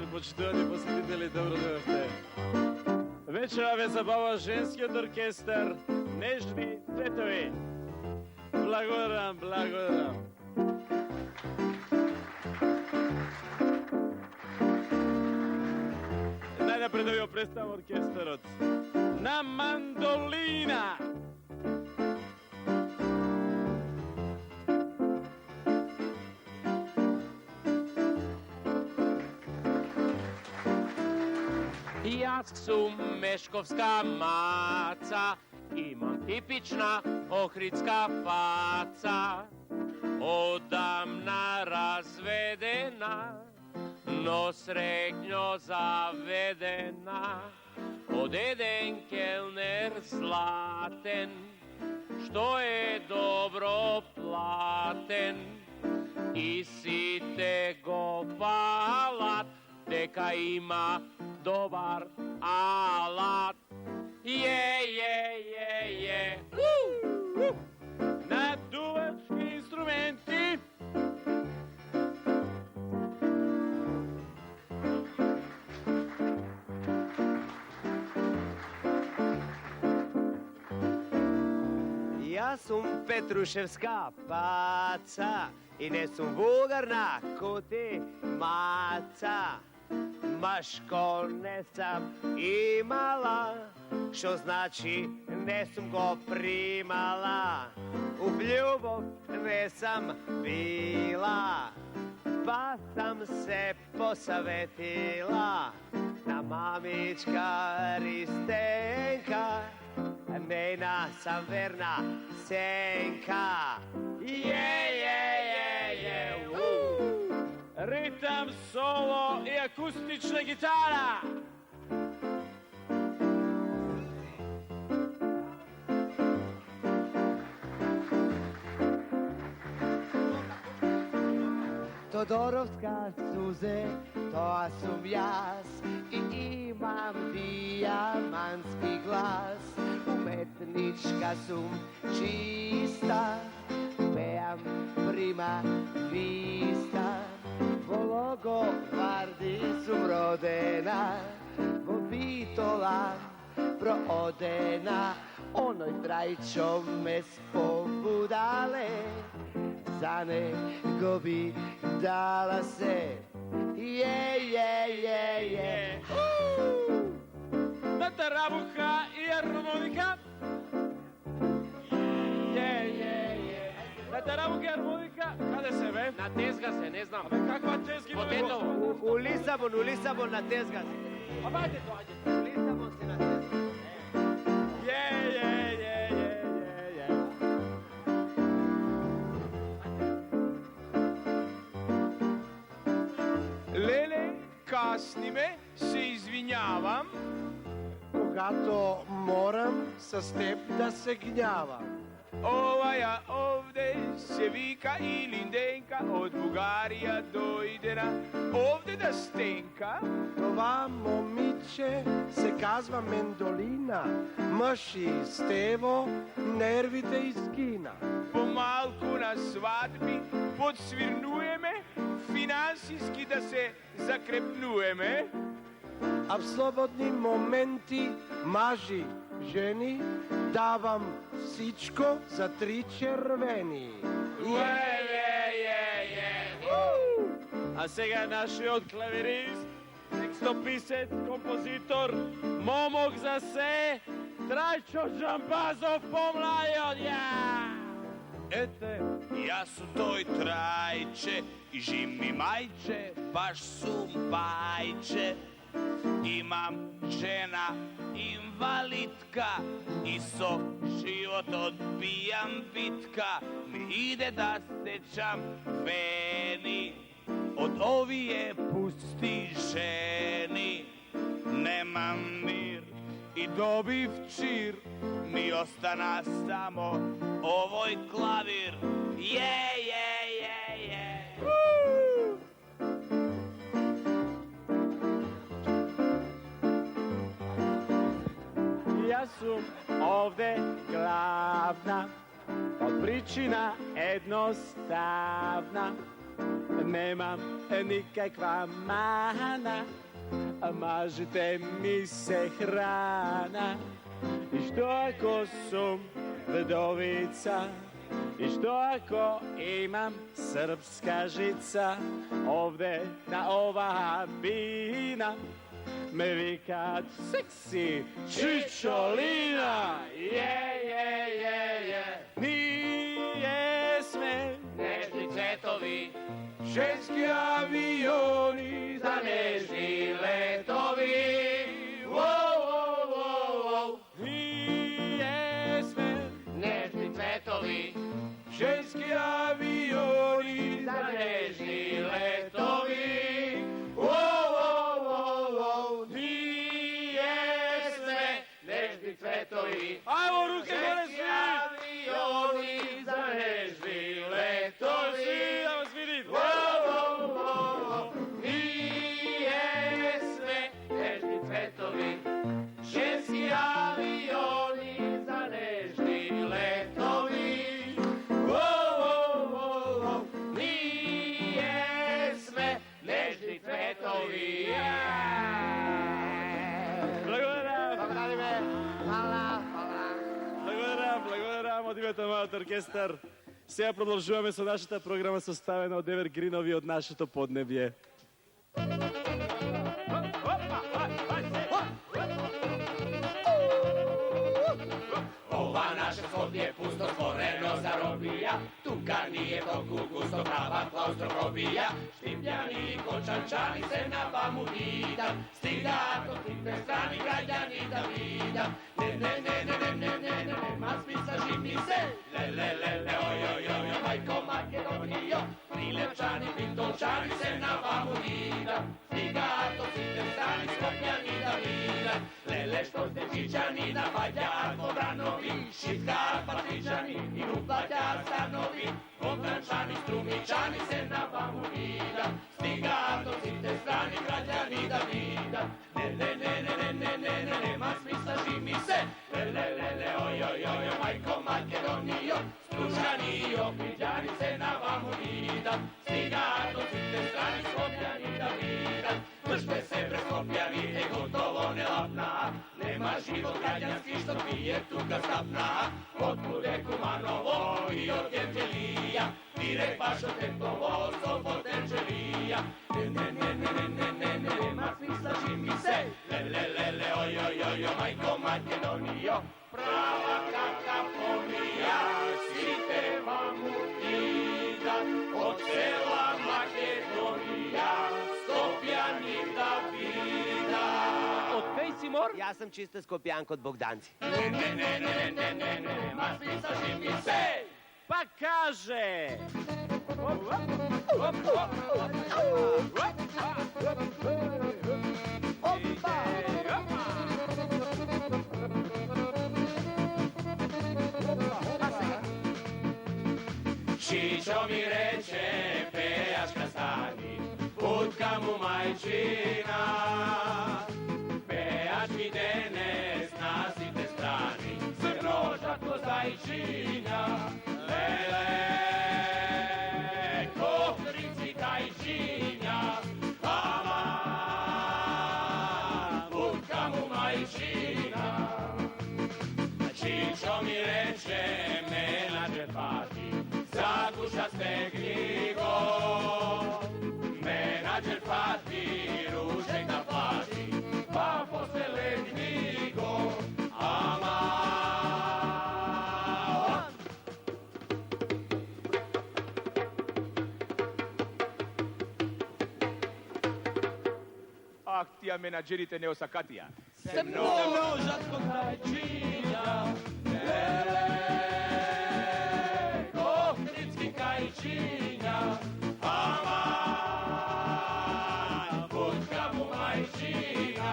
вечер, почитувани посетители, добродојавте. Вечера ве забава женскиот оркестар Нежни цветови. Благодарам, благодарам. Најнапред да ви представам оркестарот на мандолина. Јас сум мешковска маца, имам типична охридска фаца. Одамна разведена, но средњо заведена. Од еден келнер златен, што е добро платен. И сите го фалат, дека има добар алат. Е. Надувачки инструменти. Јас сум петрушевска паца и не сум вулгарна ко ти маца. Машко не сам имала, што значи не сум го примала. У љубов не сам била, па сам се посаветила на мамичка Ристенка, нейна сам верна сенка. Ритам, соло и акустична гитара. Тодоровска сузе, тоа сум јас и имам дијамански глас. Уметничка сум чиста, пеам прима виста. Во Логоварди сум родена, во Битола проодена. Оној трајчо ме спобудале, за него би дала се. На тарабука и армоника. На тарабука и армоника. Каде се бе? На тезга се, не знам. Абе, каква тезги? Во Тетово. У Лисабон на тезга. Абе, ајде доаѓе. У Лисабон се на тезга. Леле, касниме, се извинјавам. Когато морам с теб да се гнявам. Оваја овде се вика Илинденка, од Бугарија дојдена, овде да стенка. Това момиче се казва Мендолина, мъж и Стево нервите изгина. Помалку на свадби подсвирнуеме, финансиски да се закрепнуеме. А в слободни моменти, мажи, жени, давам всичко за 3 червени. А сега нашиот клавирист, текстописец, композитор, момок за се, Трајчо Джамбазов помладиот. Ете, јас сум тој Трајче и жими мајче, баш сум бајче. Имам жена инвалидка и со животот бијам битка. Ми иде да сечам вени од овие пусти жени. Немам мир и добив чир, ми остана само овој клавир. Јас сум овде главна, од причина едноставна. Nemam nikakva mana, a mažite mi se hrana. I što ako sam vdovica, i što ako imam srpska žica, ovde na ova bina me vikat seksi čičolina. Nije sve Nežni cvetovi, Ženski avioni za nežni letovi. nije sve Nežni cvetovi, Ženski avioni za nežni letovi. Nije sve nežni cvetovi. Ajmo ruke gore svi! Avioni za nežni letovi. Svi da vas vidim! Nije sve nežni cvetovi. Ženski avioni za nežni letovi. Nije sve nežni cvetovi. Благодарам! Hvala. Благодарам од името на мојот оркестар. Сега продолжуваме со нашата програма составена од евергринови од нашето поднебје. Ova naša Skopje pusto stvoreno za robija, tuka nije toku gusto prava klaustrofobija. Štipljani i kočančani se na vamu vidam, stiga to tipne strani građani da vidam. Ne, ma spisa živni se, le, oj, majko Makedonijo, Prilevčani, Pintolčani se na vamu vidam, stiga to tipne strani Skopljani da vidam. Lele što ste čičani na Bađar Kobranovi, Šitkar Patričani i Nuplaćar Stanovi, Kontrančani, Strumičani se na vamu vidam, stiga to tipne strani građani da vidam. Ne, ma smisla živi se, le, oj, majko Makedonijo, Stručani i Ohriđani se na vamu vidam, stiga to tipne strani Skopljani da vidam. Držbe se pre Skopljani, gotovo nelapna, nema život građanski što pije tuga stapna. Od Bude Kumanovo i od Erđelija, direkt baš od Tentovo, Sopot Erđelija. Ne, ma smisla živi se, le, oj, majko Makedonijo, prava kakafonija, svi te vamu idat, od cela Makedonija, Skopjani da vida. Од кај си мор? Ja sam čista Skopjanka od Bogdanci. Ne, ma smisla živi se. Па каже! Čičo mi reče, pejačka stani, putka mu majčina. Pejački denes nasite strani, s noža ko zajčinja. Lele, kohrici kajčinja, ama, putka mu majčina. Čičo mi reče, menadžer pati, zaguša ste knjigo, menadžer pati, ruček da plati, pa posle legni go, ama. Ах, тия менаджерите не осакатија. Se množa kod zajčinja, lele, kohrici kajčinja, ama, putka mu majčina.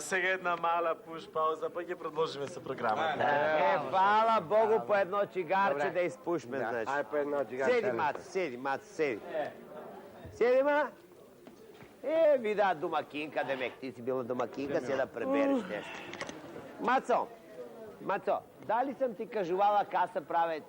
А сега една мала пуш пауза, па ќе продолжиме со програмата. Фала Богу по едно чигарче да изпушме, значи. Ај по едно чигарче. Седи, Маца, седи. Седи, ма. Вида домакинка, демек, ти си била домакинка, се да пребереш нешто. Мацо, дали съм ти кажувала каса праве...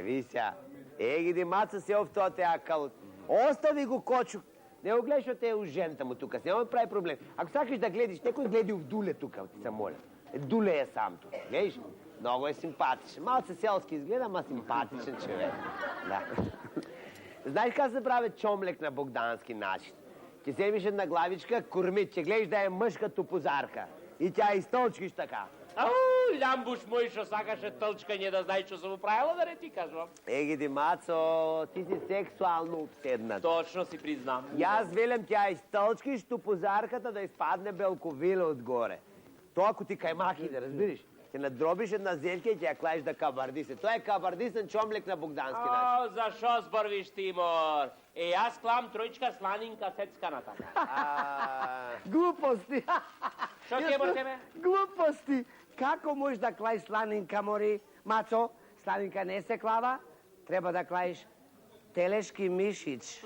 Ви сега. Гиди, Маца се овто те акал. Остави го кочук. Не го гледаш от те у жената му тука, няма прави проблем. Ако сакаш да гледаш, некој гледи у Дуле тука, ти се моля. Дуле е сам тука, гледаш? Много е симпатичен. Малце селски изгледа, ма симпатичен човек. Да. Знаеш как се прави чомлек на богдански начин? Ќе седмиш една главичка, курмит, ќе гледаш да е мъжка тупозарка. И тя изтолчкиш така. Ау, лямбуш мој што сакаше тълчкање да знаеш што сум правила, да не ти кажувам. Гиди, Мацо, ти си сексуално обседнат. Точно си признам. Јас велам тя изтълчкиш тупозарката да изпадне белковила отгоре. Тоа ако ти кајмак иде, разбираш? Ќе надробиш една зелка и ќе ја клаеш да кабардисе. Тоа е кабардисен чомлек на богдански начин. Ау, зашо зборвиш Тимор? Јас клам тројчка сланинка сецка на така. Глупости! Шо ти е бор тебе? Глупости! Како можеш да клаиш сланинка, мори? Мацо, сланинка не се клава, треба да клаиш телешки мишич.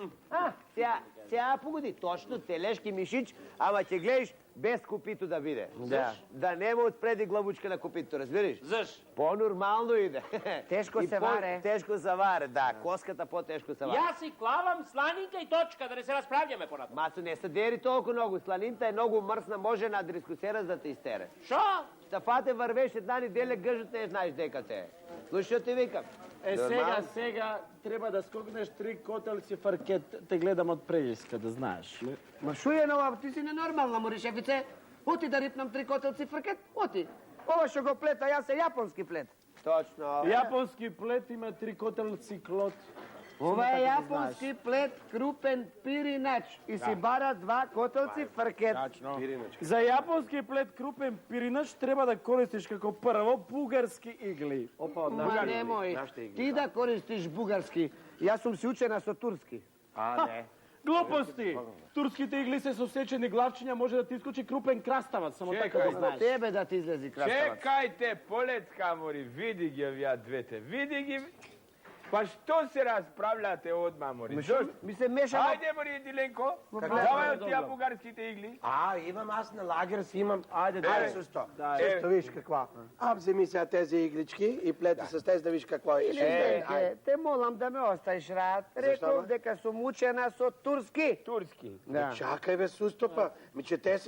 Сега погоди, точно телешки мишич, ама ќе гледаш без копито да биде. Да нема отпреди главучка на копито, разбираш? Заш? По-нормално иде. Тешко се варе. Тешко се варе, да. Коската по-тешко се варе. Јас си клавам сланинка и точка, да не се расправljаме понатаму. Мацо, не се дери толку многу. Сланинта е многу мрсна, може на дрискосерас да те изтере. Шо? Стафате вървеш една неделя, гъжът не знаеш дека те е. Слушай, ти викам. Сега треба да скокнеш 3 котелци фаркет, те гледам од преиска, да знаеш. Ма шо е нова, ти си ненормална, мори шефице. Оти да рипнам 3 котелци фркет, оти. Ова што го плета, јас е јапонски плет. Точно. Јапонски плет има 3 котелци клот. Ова е јапонски плет, крупен пиринач. И си бара 2 котелци фркет. За јапонски плет крупен пиринач треба да користиш како прво бугарски игли. Ма немој, ти да користиш бугарски. Јас сум си учена со турски. Глупости! Турските игли се сосечени главчиња, може да ти искочи крупен краставаc, само така да знаеш. Тебе да ти излези краставаc. Чекајте, полетка, мори, види ги овие двете, види ги. Па што се расправljате одма, мори? Ми се мешава. Ајде, мори, Диленко, давај од тија бугарските игли. Имам аз на лагер си имам. Ајде, Ајде, сусто. Сусто, виж каква. Вземи сега тези иглички и плети с тези да виж какво е. Те молам да ме оставиш рад. Реков дека сум учена со турски. Турски. Чакай, бе, сусто, па. Че те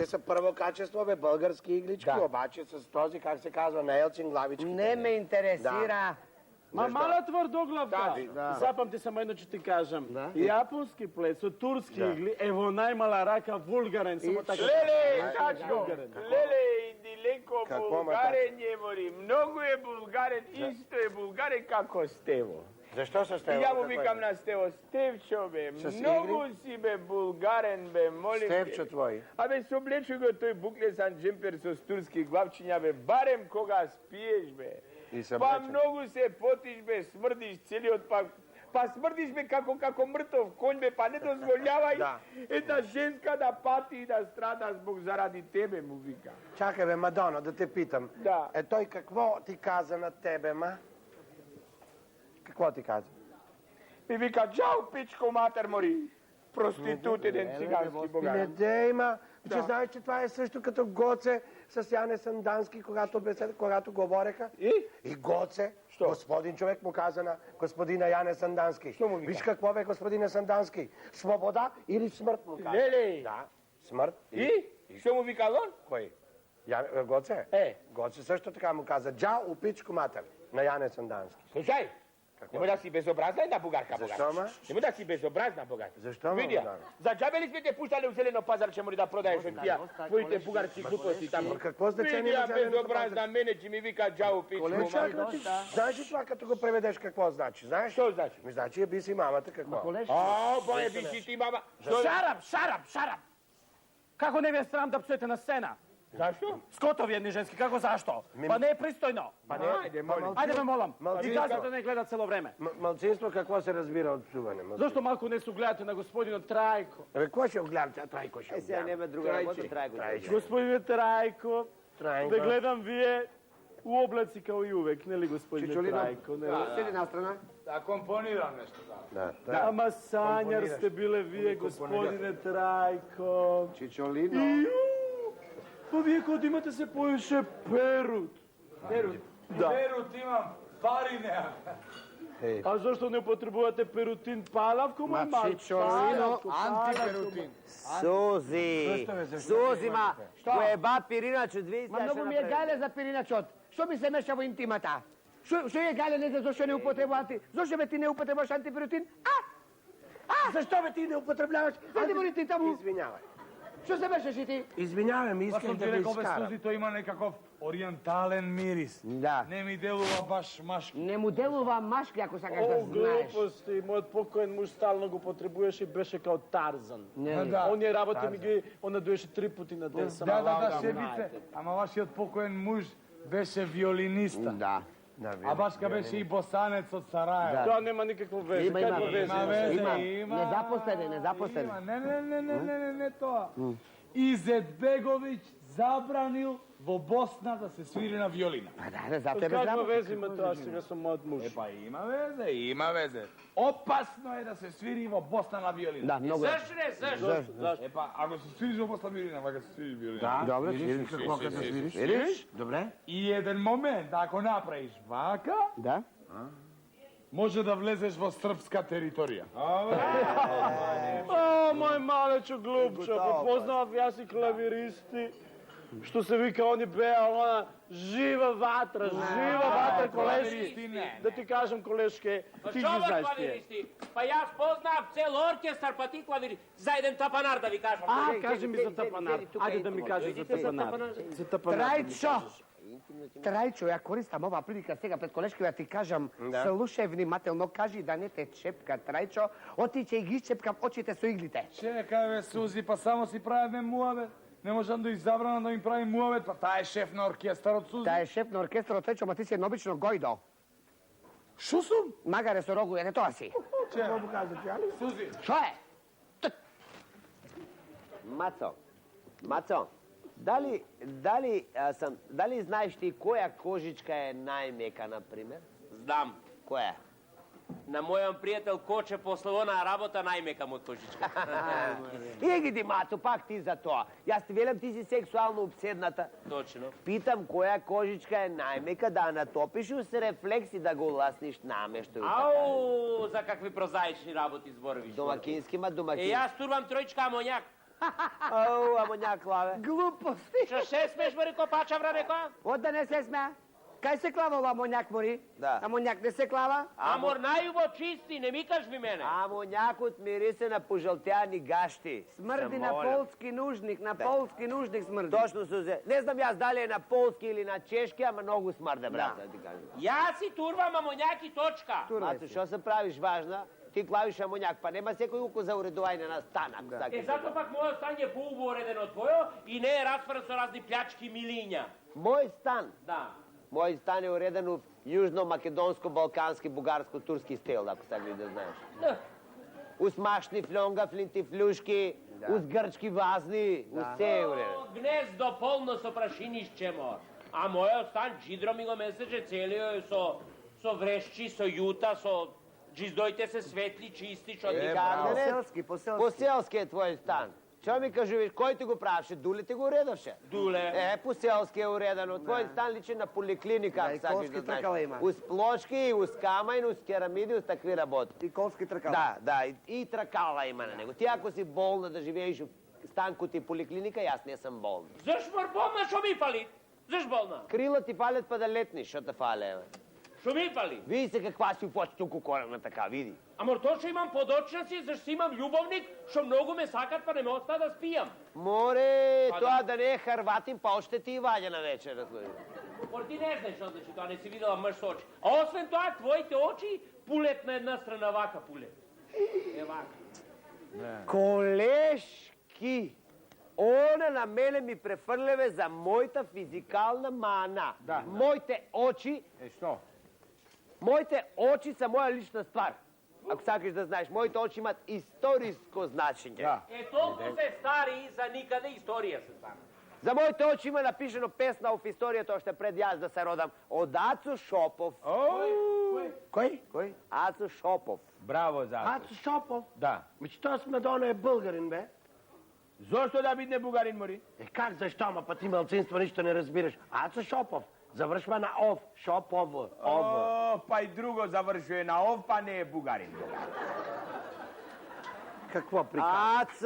са първо качество, бе, български иглички, обаче с този, как се казва, на Елчин главички. Не ме интересира. Ма мала тврдоглавка. Запамти само едно, че ти кажам. Јапонски плет со турски игли е во најмала рака вулгарен. Само така. Леле, Качко, леле, и Диленко булгарен е, мори. Многу е булгарен, исто е булгарен како Стево. Защо с Стево? Ја му викам на Стево, Стевчо, бе, многу си, бе, булгарен, бе, молим. Стевчо твој. Абе, соблечу го тој буклесан джемпер со турски главчиња, бе, барем кога спиеш, бе. Па многу се потиш, бе, смрдиш целиот, па смрдиш, бе, како мртов конј, бе, па не дозволјавај една женска да пати и да страда заради тебе, му вика. Чакай, бе, Мадоно, да те питам. Тој какво ти каза на тебе, ма? Какво ти каза? Ми вика, чао, пичко, матер, мори. Проститут, еден цигански богат. Не дей, ма. Че знаеш, че това е също като Гоце с Яне Сандански, когато говореха. И Гоце, господин човек му каза на господина Яне Сандански. Виж какво бе, господина Сандански. Свобода или смърт му каза. Леле. Да, смърт. И? Що му вика он? Кой? Гоце? Гоце също така му каза. Джа, упичко матер на Яне Сандански. Слушай, нема да си безобразна една бугарка. Защо, ма? Нема да си безобразна бугарка. Защо, ма? Видя, за джабе ли сме те пуштали у зелено пазар, че мори да продаеш от тия твоите бугарски глупости там? Какво значение Видя има зелено безобразна мене, че ми вика джао пичко. Знаеш ли това, като го преведеш какво значи? Знаеш? Що значи? Ми значи би си мамата какво. Боje би си ти мама. Шарап! Како не ви е срам да псуете на сцена? Зашто? Скотови едни женски, како зашто? Па не е пристојно. Па не, ајде, молим. Ајде ме молам. Малцинство. И казвате да не гледа цело време. Малцинство какво се разбира од псување? Зашто малку не се гледате на господинот Трајко? Бе, кој ќе го гледам? Трајко ќе Е, го сега гледам. нема друга работа, Трајко. Господине Трајко, Трајко. да гледам вие у облаци као и увек, нели господине Чичолино? Трајко? Нели? Седи настрана. Да компонирам нешто. Да. Ама сањар сте биле вие, господине Трајко. Чичолино. Иу, па вие кога имате се поише перут. Да. Перут имам, пари неа. А зашто не употребувате перутин палавко, мој мал? Чичолино, Антиперутин. Сузи, ма, што е ба пиринач од 20 Ма многу ми е гајле за пириначот. Што ми се меша во интимата? Што е гајле, не знам зашто не употребува Зашто бе ти не употребуваш антиперутин? Зашто бе ти не употребljаваш? Седи мори ти таму. Извинјавај. Што се мешаш и ти? Извинјавам, Па искам сум ти да ви рекол, бе, искарам. Сузи, тој има некаков ориентален мирис. Да. Не ми делува баш машки. Не му делува машки, ако сакаш О, да знаеш. глупости, мојот покоен муж стално го потребуваше и беше као Тарзан. Да. Оние работи ми ги, она доеше 3 пати на ден. Да, шебите. Ама вашиот покоен муж беше виолиниста. Да. А башка беше и босанец од Сараево. Тоа нема никакво везе. Има Каква везе. везе? Има везе, Има. има. Незапослен. Има. Не тоа. Изетбеговиќ забранил во Босна да се свири на виолина. Па да, за тебе Каква знам. везе има тоа сега со мојот муж? Па има везе. Опасно е да се свири во Босна на виолина. Да, многу е. Зашто? Ако се свириш во Босна виолина, вака се свири виолина. Добре, Видиш какво като свириш? Видиш? Добре. И еден момент, ако направиш вака, Да. може да влезеш во српска територија. О, мој малечо глупчо, попознавав јас и клавиристи, што се вика, они беа она жива ватра, колешки. Да ти кажам, колешке, ти ги знаеш тие. Па јас познав цел оркестар, па ти клавири. За еден тапанар да ви кажам. А, кажи ми за тапанар. Ајде да ми кажеш за тапанар. За тапанар. Трајчо! Трајчо, ја користам ова прилика сега пред колешки да ти кажам, слушај внимателно, кажи да не те чепка, Трајчо, отиќе и ги изчепкам очите со иглите. Чекај бе, Сузи, па само си правиме муавет. Не можам да изабрана да им правим муавет, па таа е шеф на оркестарот, Сузи. Таа е шеф на оркестарот, Трајчо, ма ти си еднообично гојдо. Шо сум? Магаре со рогу, не тоа си. Сузи. Шо е? Мацо, дали знаеш ти која кожичка е најмека, например? Знам. Која? На мојом пријател Коче после онаа работа најмека му од кожичка. Егиди, Мацо, пак ти за тоа. Јас ти велам, ти си сексуално обседната. Точно. Питам која кожичка е најмека да натопиш ус рефлекс и да го уласниш намешто. Ау, за какви прозаични работи зборувиш. Домакински, ма Е, домакински. јас турбам тројчка амонјак. Ау, амонјак, лаве. Глупости. Што се смеш, бе, реко пачавра, реко? Од да не се смеа. Кај се клава ова амонјак, мори? Да. Амонјак не се клава? Амор најубо чисти, не ми кажи мене. Амонјакот мирисе на пожалтеани гашти. Смрди на полски нужник, смрди. Точно, Сузе. Не знам јас дали е на полски или на чешки, ама многу смрде, брат, да ти кажам. Јас си турбам амонјак и точка. Мацо, што се правиш важна? Ти клавиш амонјак, па нема секој уко за уредување на станак. Е, зато пак мојот стан е поубореден од твојо и не е расфран со разни плячки милиња. Мој стан? Да. Мој стан е уреден у јужно-македонско-балкански, бугарско-турски стил, ако сакаш да знаеш. Ус машни флонга, флинти флюшки, ус грчки вазни, ус се е уреден. Гнездо полно со прашинишче мор. А мојот стан джидро ми го месече целио е со врешчи, со јута, со джиздоите се светли, чисти, што ти кажам. Поселски. Поселски е твој стан. Што ми кажу, кој ти го правеше? Дуле ти го уредавше? Дуле. Е, поселски е уредено. Твој стан личи на поликлиника, Да, и сакаш колски да знаеш. тркала има. Ус плочки, ус камајн, ус керамиди, ус такви работи. И колски тркала. Да, и тракала има на него. Ти ако си болна да живееш у станкот и поликлиника, јас не сум болна. Заш мор болна, што ми фали? Заш болна? Крила ти фалят па да летниш, што те фале, бе? Што ми фали? Види се каква си почтуку корена така, види. Амор точно имам подочници, зашто имам љубовник, што многу ме сакат, па не ме оста да спијам. Море, Па тоа да не е Харватин, па оште ти и ваѓа на вечерот. Мор ти не знаеш, значи тоа не си видела мъж со очи. А освен тоа, твоите очи пулет на една страна, вака пулет. Е вака. Колешки. Она на мене ми префрлеве за мојата физикална мана. Моите очи... Што? Моите очи са моја лична ствар. Ако сакаш да знаеш, моите очи имат историско значење. Толку се стари, за никаде историја се стана. За моите очи има напишено песна в историјата още пред јас да се родам. Од Ацо Шопов. Кој? Ацо Шопов. Браво за Ацо Шопов? Да. Меѓу тоа Смедона е българин, бе. Зошто да бидне бугарин, мори? Как, зашто, ама па ти малцинство ништо не разбираш. Ацо Шопов. Завршва на ов. Шопов. О, па и друго завршува на ов, па не е бугарин. Какво приказ?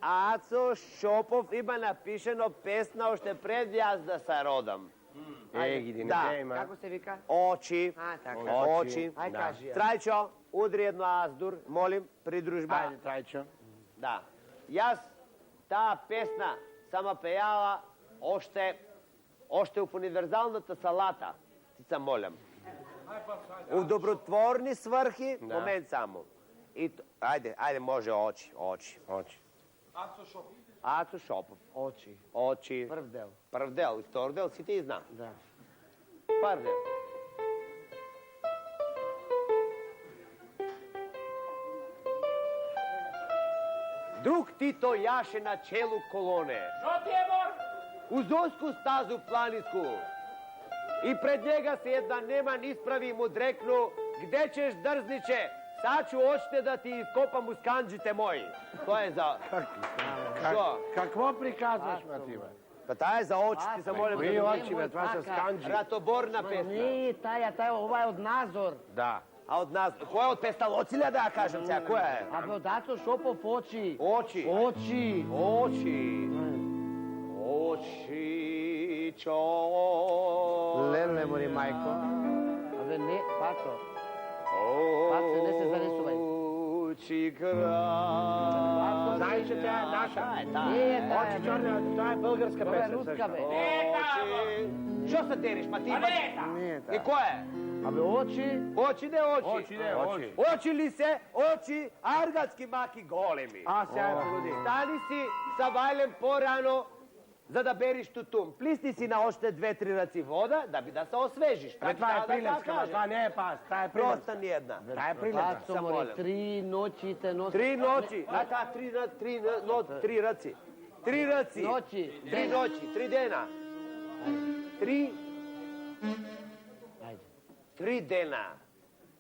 Ацо Шопов има напишено песна още пред јас да се родам. Ги Да. Како се вика? Очи. така. Очи. Ај, кажи ја. Трајчо, удри едно аздур, молим, придружба. Ајде, Трајчо. Да. Јас таа песна сама пејала още в универзалната салата. Ти се молам. У добротворни сврхи, момент само. Ајде, може очи. Ацо Шопов. Очи. Прв дел. Прв дел, втор дел, сите и зна. Да. Прв дел. Друг Тито јаше на челу колоне. Шо ти е, мор? Uz usku stazu planinsku. I pred njega se jedna neman ispravi i mu dreknu, gde ćeš drzniće, sad ću očite da ti iskopam uz kanđite moji. To je za... Što? Какво приказваш, Матива? Pa ta je za oči, ti se molim Кои da... очи, бе, тоа се сканджи. Ratoborna pesma. Не, таја, ова е од Назор. Да. A od nas, koja je od Pestalocilja da ja kažem сега, koja je? Абе, од Ацо Шопов очи. Oči. Очи. Oči. Oči, čo... Леле, мори мајко. Абе, не, Пацо. Пацо, не се зарисувај. Очи край. Знаеш, че тя е наша. Не, Очи черни, тоа е българска Ова е песен. руска, бе. Очи. Що се териш, ма ти има... Не, И која е? Абе, очи. Очи, не очи. Очи, не, очи. Очи ли се? Очи, аргатски маки големи. А, сега е погоди. Стани си са вајлем порано, за да бериш тутум. Плисни си на още 2-3 раци вода, да се освежиш. Бе, това е прилепска, това не е пас, това е прилепска. Проста ни една. Това е прилепска. Пацо, мори, 3 ноќи те носи. 3 ноći, а та 3 раци. 3 раци. Ноќи. 3 ноći, 3 дена. 3 дена.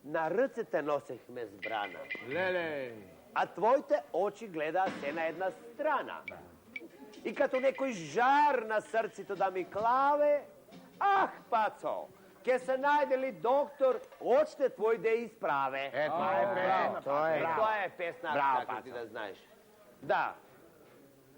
На ръцете носехме збрана. Леле. А твоите очи гледаат се на една страна. И като некој жар на срцето да ми клаве, ах, Пацо, ке се најде ли доктор, очите твој да исправе. Това е песна. Това е песна, Браво, како ти Пацо. да знаеш. Да.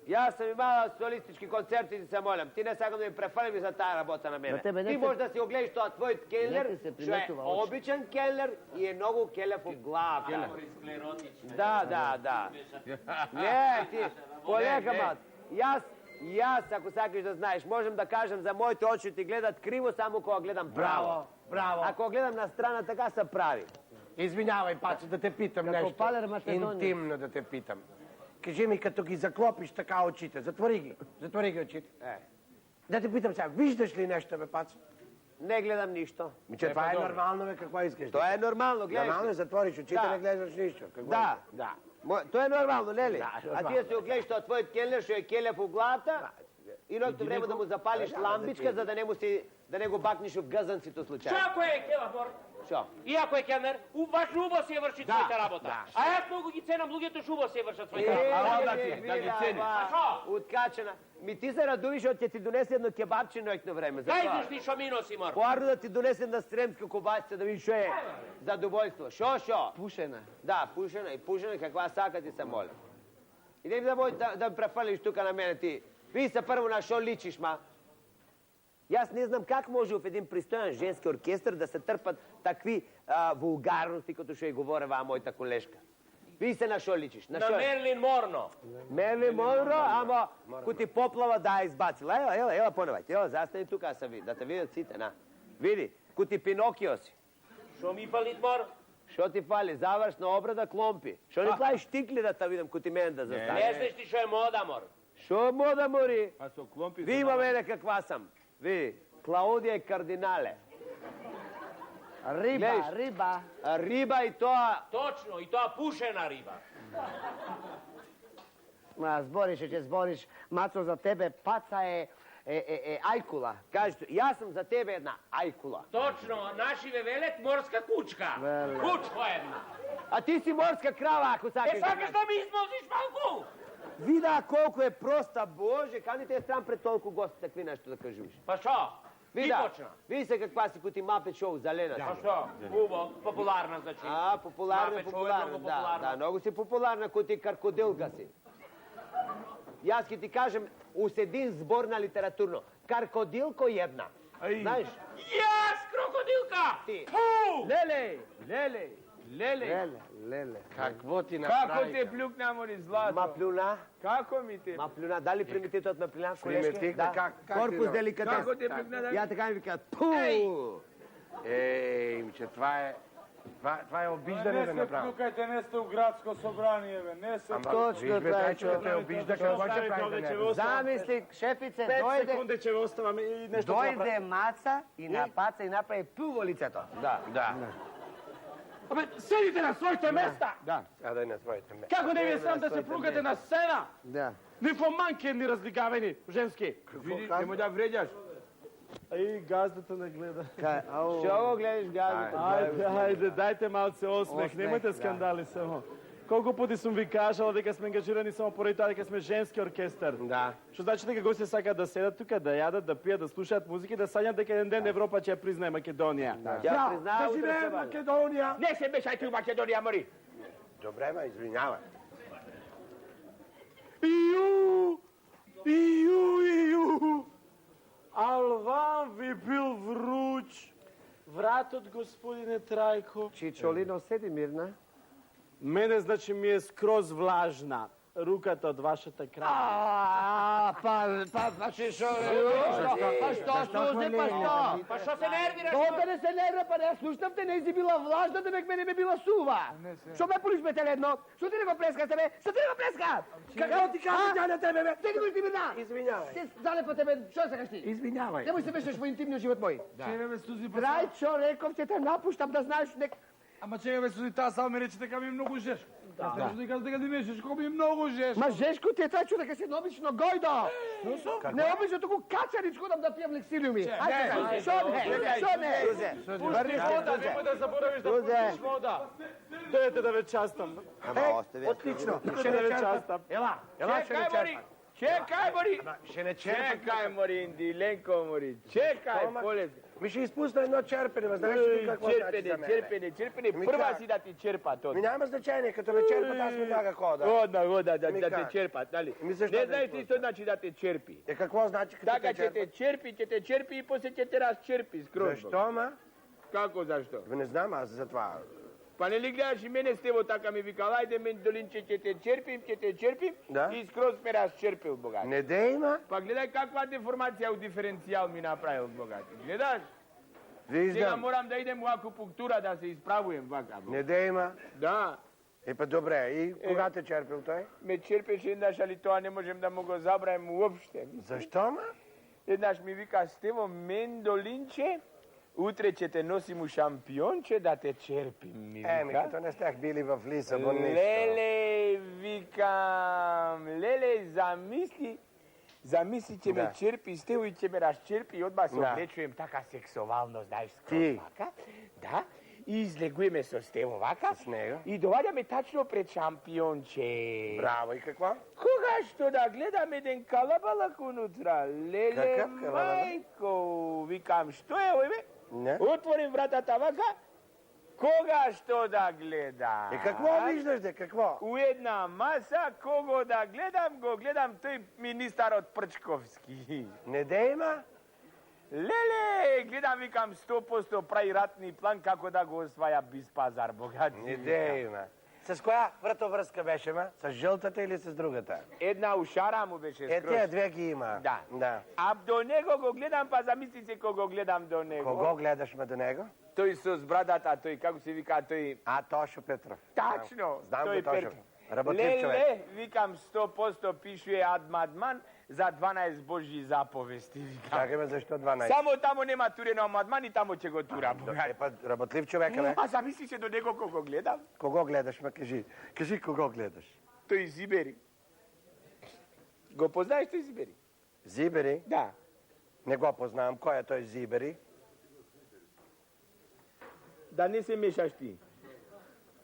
Јас сам имала солистички концерти, ти се молам. Ти не сакам да ми префалим за таа работа на мене. На тебе не Ти те- можеш да си огледаш тоа твојот келнер, Не ти се што е приметува очи. обичен келнер и е многу келев од главата. Да. Не, ти, полека, мат. Јас, ако сакаш да знаеш, можем да кажем за моите очи ти гледат криво само кога гледам право. Браво. Ако гледам на страна, така се прави. Извинявај, Пацо, да те питам Како нещо. Палер Македонија. Интимно да те питам. Кажи ми, като ги заклопиш така очите, затвори ги очите. Да те питам сега, виждаш ли нещо, бе, Пацо? Не гледам ништо. Че това е нормално, бе, какво искаш? Тоа е нормално, гледаш. Нормално е, затвориш очите, Да. не гледаш нищо. Какво Да. е? Да. Тоа е нормално, нели? Да, А нормално. ти да си огледаш тоа твојот келнер што е келев у главата и ноќто време да му запалиш ламбичка за да не го бакниш у гъзанцито случајно. Ако е келабор, Шо? и ако е келнер, баш убаво си ја врши својата работа. А јас многу ги ценам луѓето што убаво си ја вршат својата работа. да ги цени. шо? Уткачена. Ми ти се радувиш од ќе ти донесе едно кебапче ноќно време. За Дај тоа. зашти шо ми носи, мор. Поарно да ти донесем на стремска кобасица да видиш што е задоволство. Шо? Пушена. Да, пушена, каква сака ти се моля. И не ми да префалиш тука на мене ти. Ви се прво на шо личиш, ма. Јас не знам как може в един пристојан женски оркестр да се трпат такви вулгарности, като што ја говорева мојата колешка. Ви се на шо личиш? На Мерлин Морно. Мерли Монро, ама ко ти поплава да ја избацила. Ела поневајте, ела застани тука да те видат сите, на. Види, ко ти Пинокио си. Шо ми палит, мор? Шо ти фали? Завршна обрада кломпи. Шо не правиш штикли да те видам ко ти мене да Не застане? знаеш ти шо е мода, мор. Шо мода мори? Па со кломпи... Ви има мене каква сам. Ви, Клаудија и кардинале. Риба, риба. Риба и тоа... Точно, и тоа пушена риба. Ма, збориш, ќе збориш. Мацо, за тебе паца е ајкула. Кажете, јас сум за тебе една ајкула. Точно, наши ве велет морска кучка. Кучко една. А ти си морска крава, ако сакаш. Сакаш да ми измозиш малку? Вида колку е проста, Боже, каде те е стран пред толку гости такви нешто да кажуваш. Па шо? Ти Вида, почна. види се каква си кути мапет шоу, зелена. Па шо? Убаво, популарна значи. Популарна, Мапет шоу е популарна, многу да, популарна. да, многу си популарна, кути каркодилка си. Јас ќе ти кажем, уседин збор на литературно. Каркодилко една. Знаеш? Јас, крокодилка! Ти. Фу! Леле, леле, леле. Леле. Какво ти Како направи? те плюкна, мори, злато? Ма плюна, Како ми те? ма плюна. Дали примитетот ме плюна, колешке? Примитив, Да. как Корпус ти деликатес. Како те плюкна, да? Ја така ми викаат, пу! Че това е обиждане Не да се направи. вклукајте, не сте у градско собрание, бе. Не се... Точно, Трајчо, те обижда, какво ќе прави да не? Замисли, шефице, 5 дојде, секунди ќе ве оставам и нешто ќе направам. дојде маца и напаца и направи пу во лицето. Да. Абе, седите на своите места! Садај на своите места. Како не ви е срам да се плукате на сцена? Да. Ни по манки ни разлигавени, женски. Види, немој да вреđаш. Ај, газдата не гледа. Шо го гледаш газата? Ајде, дајте малце осмех, немојте скандали само. Колку пати сум ви кажала дека сме ангажирани само поради тоа дека сме женски оркестар. Да. Што значи дека гости сакаат да седат тука, да јадат, да пијат, да слушаат музика и да сањат дека еден ден Европа ќе ја признае Македонија. Ја признава утре се вади. Македонија. Не се мешај ти у Македонија, мори. Добре, ма, извинявај. Иу. Ал вам ви бил вруч. Вратот, господине Трајко. Чичолино, седи мирна. Мене, значи, ми е скроз влажна. Руката од вашата крава. Па што, Сузе, па што? Па шо се нервираш? Тоа не се нервира, па не слушнав те, не си била влажна, да мене ме била сува. Што ме полиш бе теледно? Што ти не го плеска тебе? Што ти не го плеска? Какво ти кажа тя на тебе, бе? Седи го ти мирна. Извинявај. Се залепо тебе, што сакаш ти? Извинявај. Немој се мешаш во интимниот живот мој. Чекај, бе, Сузи, па... Трајчо, реков ќе те напуштам да знаеш нек... Ама чекај, бе, Сузи, таа само ми рече дека ми е многу жешко. Јас не можам да кажам дека ти ми е жешко, ми е многу жешко. Ма жешко ти е Трајчо дека си необично гојдо. Необично туку качаричко дам да пијам лексилиуми. Ајде, шо не? Пусти вода, немој да заборавиш да пустиш вода. Дојдете да ве частам. Отлично. Ще да ве частам. Ела, ще не Чекај, мори. черпа. Чекај, мори. Ще не черпа. Чекај, мори, Индиленко, мори. Чекај, поле. Ми ще изпусна едно черпене, ма знаеш ли какво значи за мене? Черпене. Ми Прва как? си да ти черпа тоа. Ми няма значение, като ме черпат, аз ми тага хода. Года, да Ми те как? черпат, дали? Ми защо Не да знаеш изпусна? ти што значи да те черпи. Е, какво значи като Така те ќе те черпат? черпи и после ќе те разчерпи скроз. Защо, ма? Како зашто? Не знам, аз за това. Па не ли гледаш и мене Стево така ми викал, ајде мен Долинче ќе те черпим Да. и скроз ме разчерпил богат. Не дей, ма? Па гледај каква деформација у диференцијал ми направил богат. Гледаш? Сега Виждам. морам да идем у акупунктура да се исправуем вака. Не дей, ма? Да. Е, па добре, и кога те черпил той? Ме черпеше еднаш, али тоа не можем да му го забравим уопште. Защо, ма? Еднаш ми вика Стево, мен Долинче, утре ќе те носим у шампионче да те черпим, ми Ми вика. като не стях били в Лисабон, нищо. Леле, викам, леле, замисли ќе ме Да. черпи Стево и ќе ме разчерпи и одма се Да. облечуем така сексуално, знаеш, скроз Ти? вака. Да, и излегуваме со Стево вака. С него? И доваѓаме тачно пред шампионче. Браво, и какво? Кога што да гледам еден калабалак унутра, леле, Какав калабалак? мајко, викам, што е ој бе? Не? Отворим вратата вака, кога што да гледам? Е, какво виждаш, де, какво? У една маса, кого да гледам, го гледам тој министарот Прчковски. Не дей, ма? Леле, гледам, викам, 100% прави ратни план како да го осваја без пазар, богат. Не дей, ма. С која вратовръзка беше, ма? С жълтата или с другата? Една ушара му беше Е, скроз. тия две ги има. Да. Да. А до него го гледам, па замисли се кого гледам до него. Кого гледаш ме до него? Тој со збрадата, тој, како се вика, тој... А, Тошо Петров. Тачно, Знам тој го Тошо. Работлив човек. Леле, викам 100% пишуе Адмадман за 12 Божји заповести, викам. Чакай ме, зашто 12? Само тамо нема турено Амадман и тамо ќе го тура. Па, работлив човек, бе. А замисли се до него кога гледам. Кого гледаш, ме кажи. Кажи кого гледаш. Тој Зибери. Го познаеш тој Зибери? Зибери? Да. Не го познавам. Кој е тој Зибери? Да не се мешаш ти.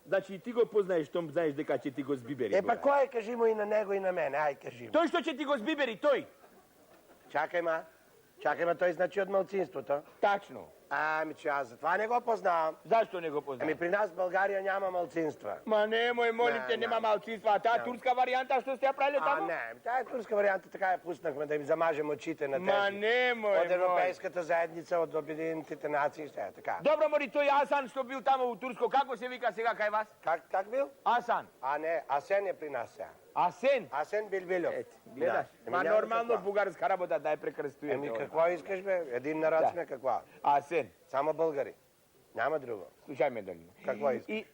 Значи ти го познаеш, што знаеш дека ќе ти го збибери. Па кој? Кажи му и на него и на мене. Ај, кажи му. Тој што ќе ти го збибери, тој. Чакај ма. Чакај ма, тој значи од малцинството. Тачно. Ами че аз за това не го познавам. Зашто не го познавам? Ами при нас в Българија няма малцинства. Ма немој, молим те, нема малцинства. А таа турска варијанта што сте ја правиле тамо? Не, таа турска варијанта така ја пуснахме да им замажем очите на тези. Ма немој, од Европейската заедница, од Обединетите нации, што е така. Добро, мори, тој Асан што бил тамо у Турско, како се вика сега кај вас? Как бил? Асан. А не, Асен е при нас сега. Асен? Асен Билбилов. Гледаш? Ма нормално бугарска работа да ја прекрстуе. Еми какво искаш бе? Един народ сме какво? Асен. Само българи. Няма друго. Слушај ме, Долина. Какво искаш? И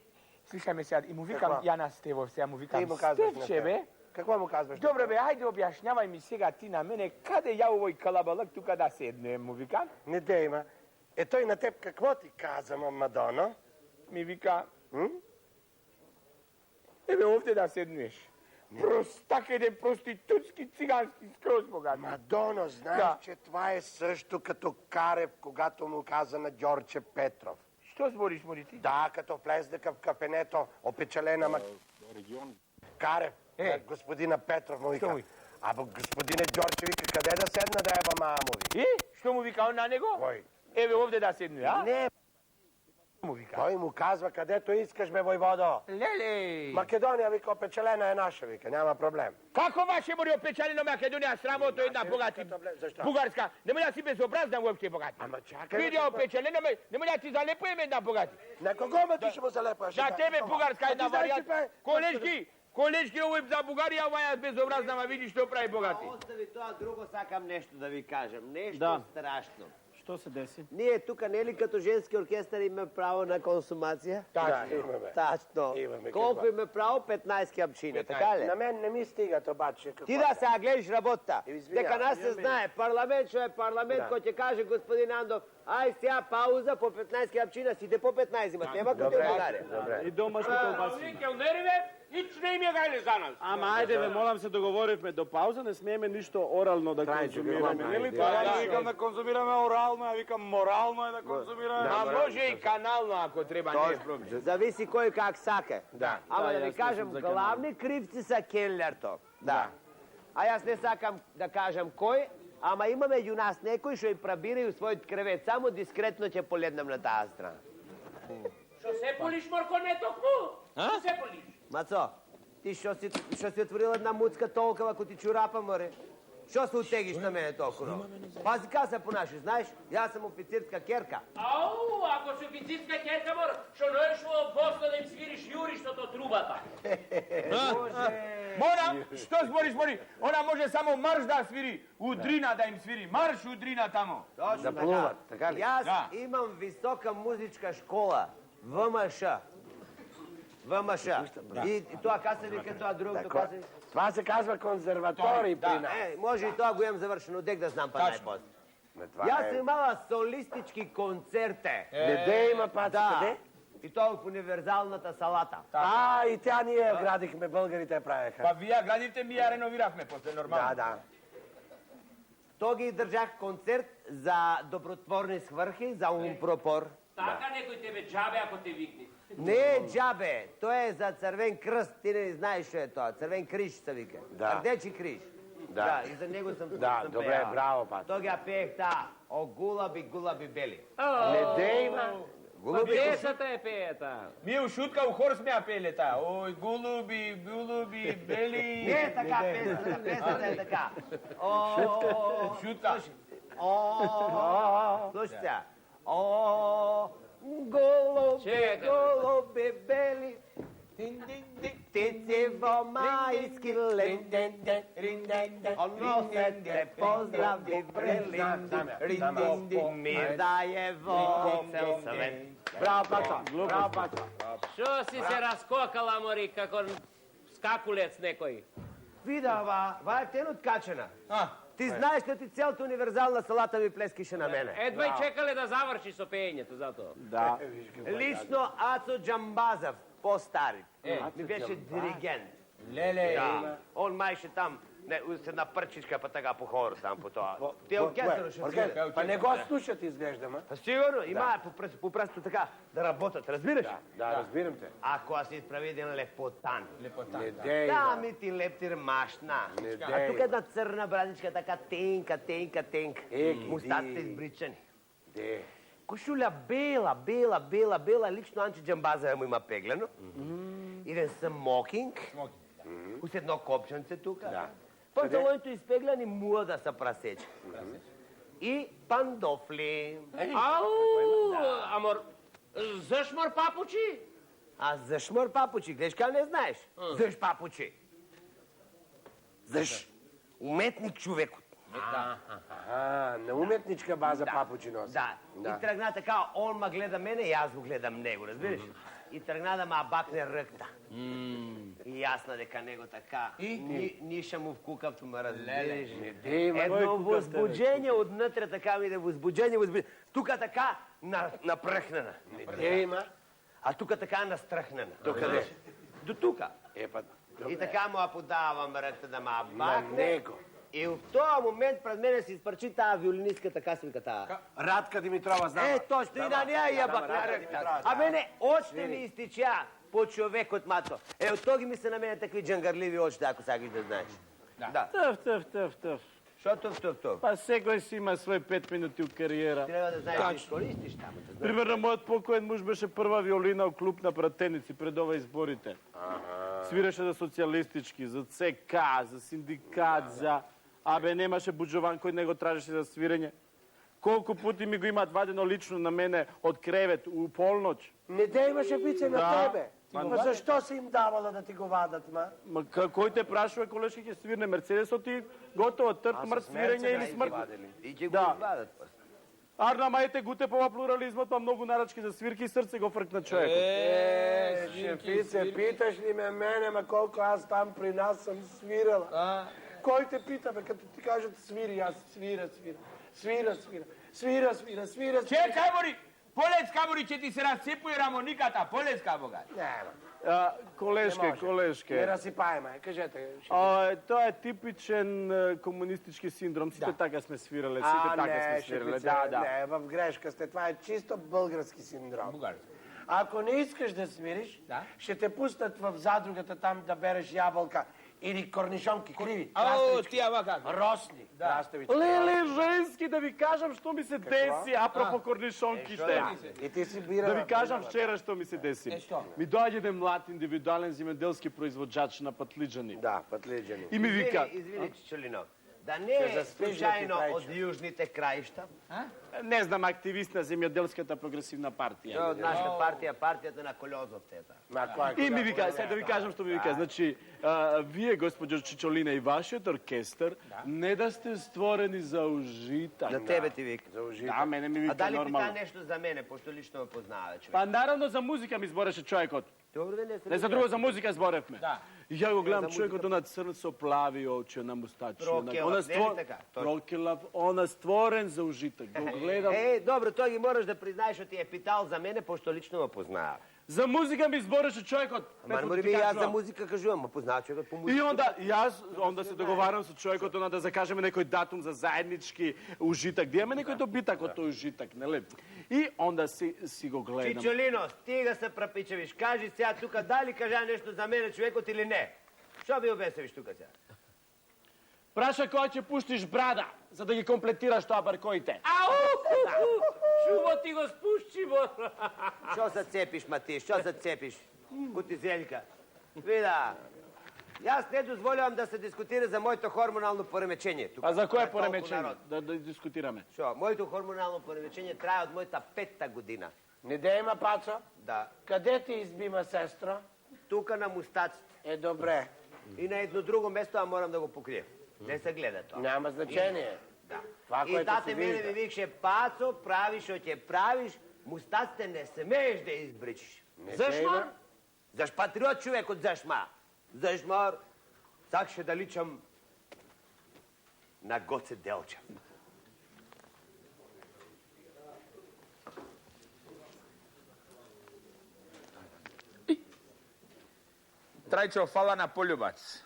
слушај ме сега, и му викам Јана Стевов, сега му викам Ти му казваш на Стевче, бе. Какво му казваш? Добре бе, ајде објашњавај ми сега ти на мене, каде ја овој калабалак тука да седнем, му викам. Не дей ма. Е тој на теб какво ти каза, Мадоно? Ми вика, еве овде да седнеш. Простак еден проститутски цигански скроз богат. Мадоно, знаеш, че това е също като Карев, когато му каза на Ѓорче Петров. Што збориш, мори ти? Да, като влезде в кафенето, опечалена Карев, господина Петров му вика. Або господине Ѓорче вика, къде да седна да еба мама му вика? Што му вика он на него? Кој? Еве овде да седне, а? Не, му вика. той му казва, където искаш бе, војводо. Леле! Македонија, вика, опечалена е наша, вика, няма проблем. Како ваше мори опечалено Македонија, срамото една богати? Зашто? Бугарска, немој да си безобразна уопšte богати. Ама чакај. Види опечалено, немој да ти залепуем една богати. На кого ме ти ще му залепаш? За тебе бугарска една варијанта. Колешки, овој за Бугарија, ова е безобразна, ма види што прави богати. Остави тоа друго, сакам нешто да ви кажам. Нешто страшно. Што се деси? Ние тука нели като женски оркестар имаме право на консумација? Тачно, имаме. Тачно. Имаме, Колку имаме право? 15 капчина, така ли? На мен не ми стигат обаче. Ти да сега гледаш работа. Извинявам. Дека нас се знае. Парламент што е парламент, кој ќе каже господин Андов, ај сега пауза по 15 капчина, сите по 15 имат. Нема кој те ударе. Добре. И домашно колбаси. Келнериве, ич не им ја гајле за нас. Ама ајде бе, молам се договоривме до пауза, не смееме ништо орално да консумираме. Нели тоа? Ја викам да конзумираме орално, ја викам морално е да конзумираме. А може и канално ако треба, не е проблем. Зависи кој как сака. Да. Ама Да, да ви јас кажам, мислам за главни кривци са Келлерто. Да. А јас не сакам да кажам кој, ама има меѓу нас некој што и прабирају својот кревет. Само дискретно ќе поледнам на таа страна. Што се полиш, Морко, не токму? Што се полиш? Мацо, ти што си отворил една муцка толкова ко ти чурапа, море? Што се утегиш на мене толкова? Пази как се понашиш, знаеш? Јас сум официрска керка. Ау, ако си официрска керка, мор, што ноеш во Босна да им свириш јуриштото од трубата. Морам, што збориш, мори? Она може само марш да свири, удрина да им свири, марш удрина тамо. Точно Да плуват, така ли? Јас Да. имам висока музичка школа, ВМШ. ВМШ. И тоа кај се вика тоа другото кај се... Това се казва конзерватори при нас. Може и тоа го имам завршено, дек да знам па најпосле. Јас сум имала солистички концерте. Где има паци, Да. къде? И тоа в универзалната салата. А, и тя ние я градихме, българите я правеха. Па вие градите, ми ја реновиравме после нормално. Да, да. Тоа ги држах концерт за добротворни сврхи, за умпропор. Така некој тебе джабе ако те викне. Не е джабе, тоа е за црвен крст, ти не знаеш што е тоа, црвен криш се вика. Да. Рдечи криш. Да. И за него сум Да, сум добре, пејал. браво, пат. Тоа ги пеех таа, о гулаби, гулаби бели. Не дей, ма. Гулаби, Песата е пеета. Ние у шутка у хор сме ја пеле таа. Ој, голуби, бели. не е така песата, песата е така. О, Шутка. слушайте, о, голуби, Чекай. голуби бели, птици во мајски лет, носете поздрави брели, мир дае во цел свет. Браво, пацо, браво, пацо. Што си се раскокала, мори, како скакулец некој. Вида, ова е тен откачена. Ти знаеш што ти целата универзална салата ми плескише на мене. Едва и чекале да заврши со пеењето, затоа. Да. Лично Ацо Джамбазов, по-стари, ми беше диригент. Леле, Да. Он мајше там, с една прчичка, па така по хор там по тоа. Ти оркестар ще свире. па не го слушат изглеждама. Па сигурно, има попресто така да работат, разбираш? Да, разбирам те. Ако аз изправи един лепотан. Не дей, Да, ми ти лептир машна. А тук една црна брадичка, така тенка. Мустаците избричани. Де. Кошуля бела, лично Анче Джамбаза му има пеглено. Иден смокинг. С едно копченце тука. Панталоните изпеглени, муа са прасечки. И пандофли. Ау, амор, зашмар папучи? А зашмар папучи, гледаш как не знаеш? Заш папучи. Заш уметник човекот. На уметничка база папучи носи. Да. И тръгна така, он ма гледа мене и аз го гледам него, разбираш? И тръгна да ма бакне ръкта. И ясна дека него така. Ниша му вкукав, ма разбираш? Едно возбуджение отнътре, така ми да возбуджение. Тука така напръхнена. А тука така настръхнена. До къде? До тука. И така му подавам ръкта да ма бакне. И в този момент пред мене се изпърчи тая виолинистка, така се вика тая. Радка Димитрова знама. Точно, и да не я ябах на ръкта. А мене очите ми изтича по човекот, мато. От тоги ми се на мене такви джангарливи очите, ако сега ги да знаеш. Да. Тъв. Що тъв? Па секој си има свој 5 минути у кариера. Трябва да знаеш да изкористиш там. Примерно, мојот покоен муж беше прва виолина у клуб на пратеници пред ова изборите. Свиреше за социјалистички, за ЦК, за синдикат, за... Абе, немаше буџован кој не го тражеше за свирење. Колку пути ми го имаат вадено лично на мене од кревет у полноќ. Не да имаше бице на Да. тебе. Ма защо си им давала да ти го вадат, ма? Ма кој те прашува колешки ќе свирне Мерцедесот и готово трк мрт свирење или смрт. И ќе го Да. извадат. Арна мајте гутепова плурализмот, па многу нарачки за свирки и срце го фркна човекот. Шефице, питаш ли ме мене, ма колко аз там при нас съм свирала? Кой те пита, бе, като ти кажат свири, аз свира. Чекај, Бори! Полец, Бори, ќе ти се разцепуе рамониката. Полец, Бога. Няма. Колешке. Не разсипај, ме, кажете. Тоа е типичен комунистички синдром. Сите така сме свирале, сите така сме свирале. Да. Не, в грешка сте. Това е чисто български синдром. Ако не искаш да свириш, ще те пуснат в задругата там да береш ябълка или корнишонки, криви. Тија вака. Росни. Краставички. Леле, женски, да ви кажам што ми се деси, апропо корнишонките. И ти си бира. Да ви кажам вчера што ми се деси. Ми доаѓа еден млад индивидуален земјоделски производјач на патлиџани. Да, патлиџани. И ми вика... Извини, Чичолино. Да не е случайно од южните краишта? Не знам, активист на земјоделската прогресивна партија. Тоа од нашата партија, партијата на Колјозовте. И ми вика, сега да ви кажам што ми вика. Значи, вие, госпоđo Чичолина, и вашиот оркестар, не да сте створени за ужитак. На тебе ти вика. За ужитак. Да, мене ми А вика дали пита нормално. нешто за мене, пошто лично ме познава човек? Па наравно за музика ми збореше човекот. Добро да не се... Не за друго, за музика зборевме. И ја го гледам човекот, она црн со плави очи, она мустачи. Прокелав, не ли така? Прокелав, она створен за ужитак. Го гледам. Добро, тоа ги мораш да признаеш што ти е питал за мене, пошто лично ме познава. За музика ми збореше човекот. Ама може би јас за музика кажувам, ма познава човекот по музика. И onda се договарам со човекот да закажеме некој датум за заеднички ужитак. Да имаме некој добитак од тој ужитак, нели? И onda си го гледам. Чичолино, стига се прапичавиш. Кажи сега тука дали кажа нешто за мене човекот или не. Што би обесевиш тука сега? Праша кој ќе пуштиш брада, за да ги комплетираш тоа баркоите. Шуво ти го спушчи, бо. Што се цепиш, Мати, што се цепиш? Кутизелка. Вида, јас не дозволявам да се дискутира за моето хормонално поремечење. А за кое поремечење? Да дискутираме. Што, моето хормонално поремечење трае од мојата 5-та година. Не да има, Пацо? Да. Къде ти избима, сестро? Тука на мустаците. Добре. И на едно друго место, а морам да го покрием. Не се гледа тоа. Няма значение. Да. Това, И което тате се мене вижда. ми викше, Пацо, правиш што ќе правиш, мустаците не смееш да избричиш. Не Зашма? се има. Заш патриот човекот, зашма. Знаеш, Мар, сакаше да личам на Гоце Делчев. Трајчо, фала на полюбац.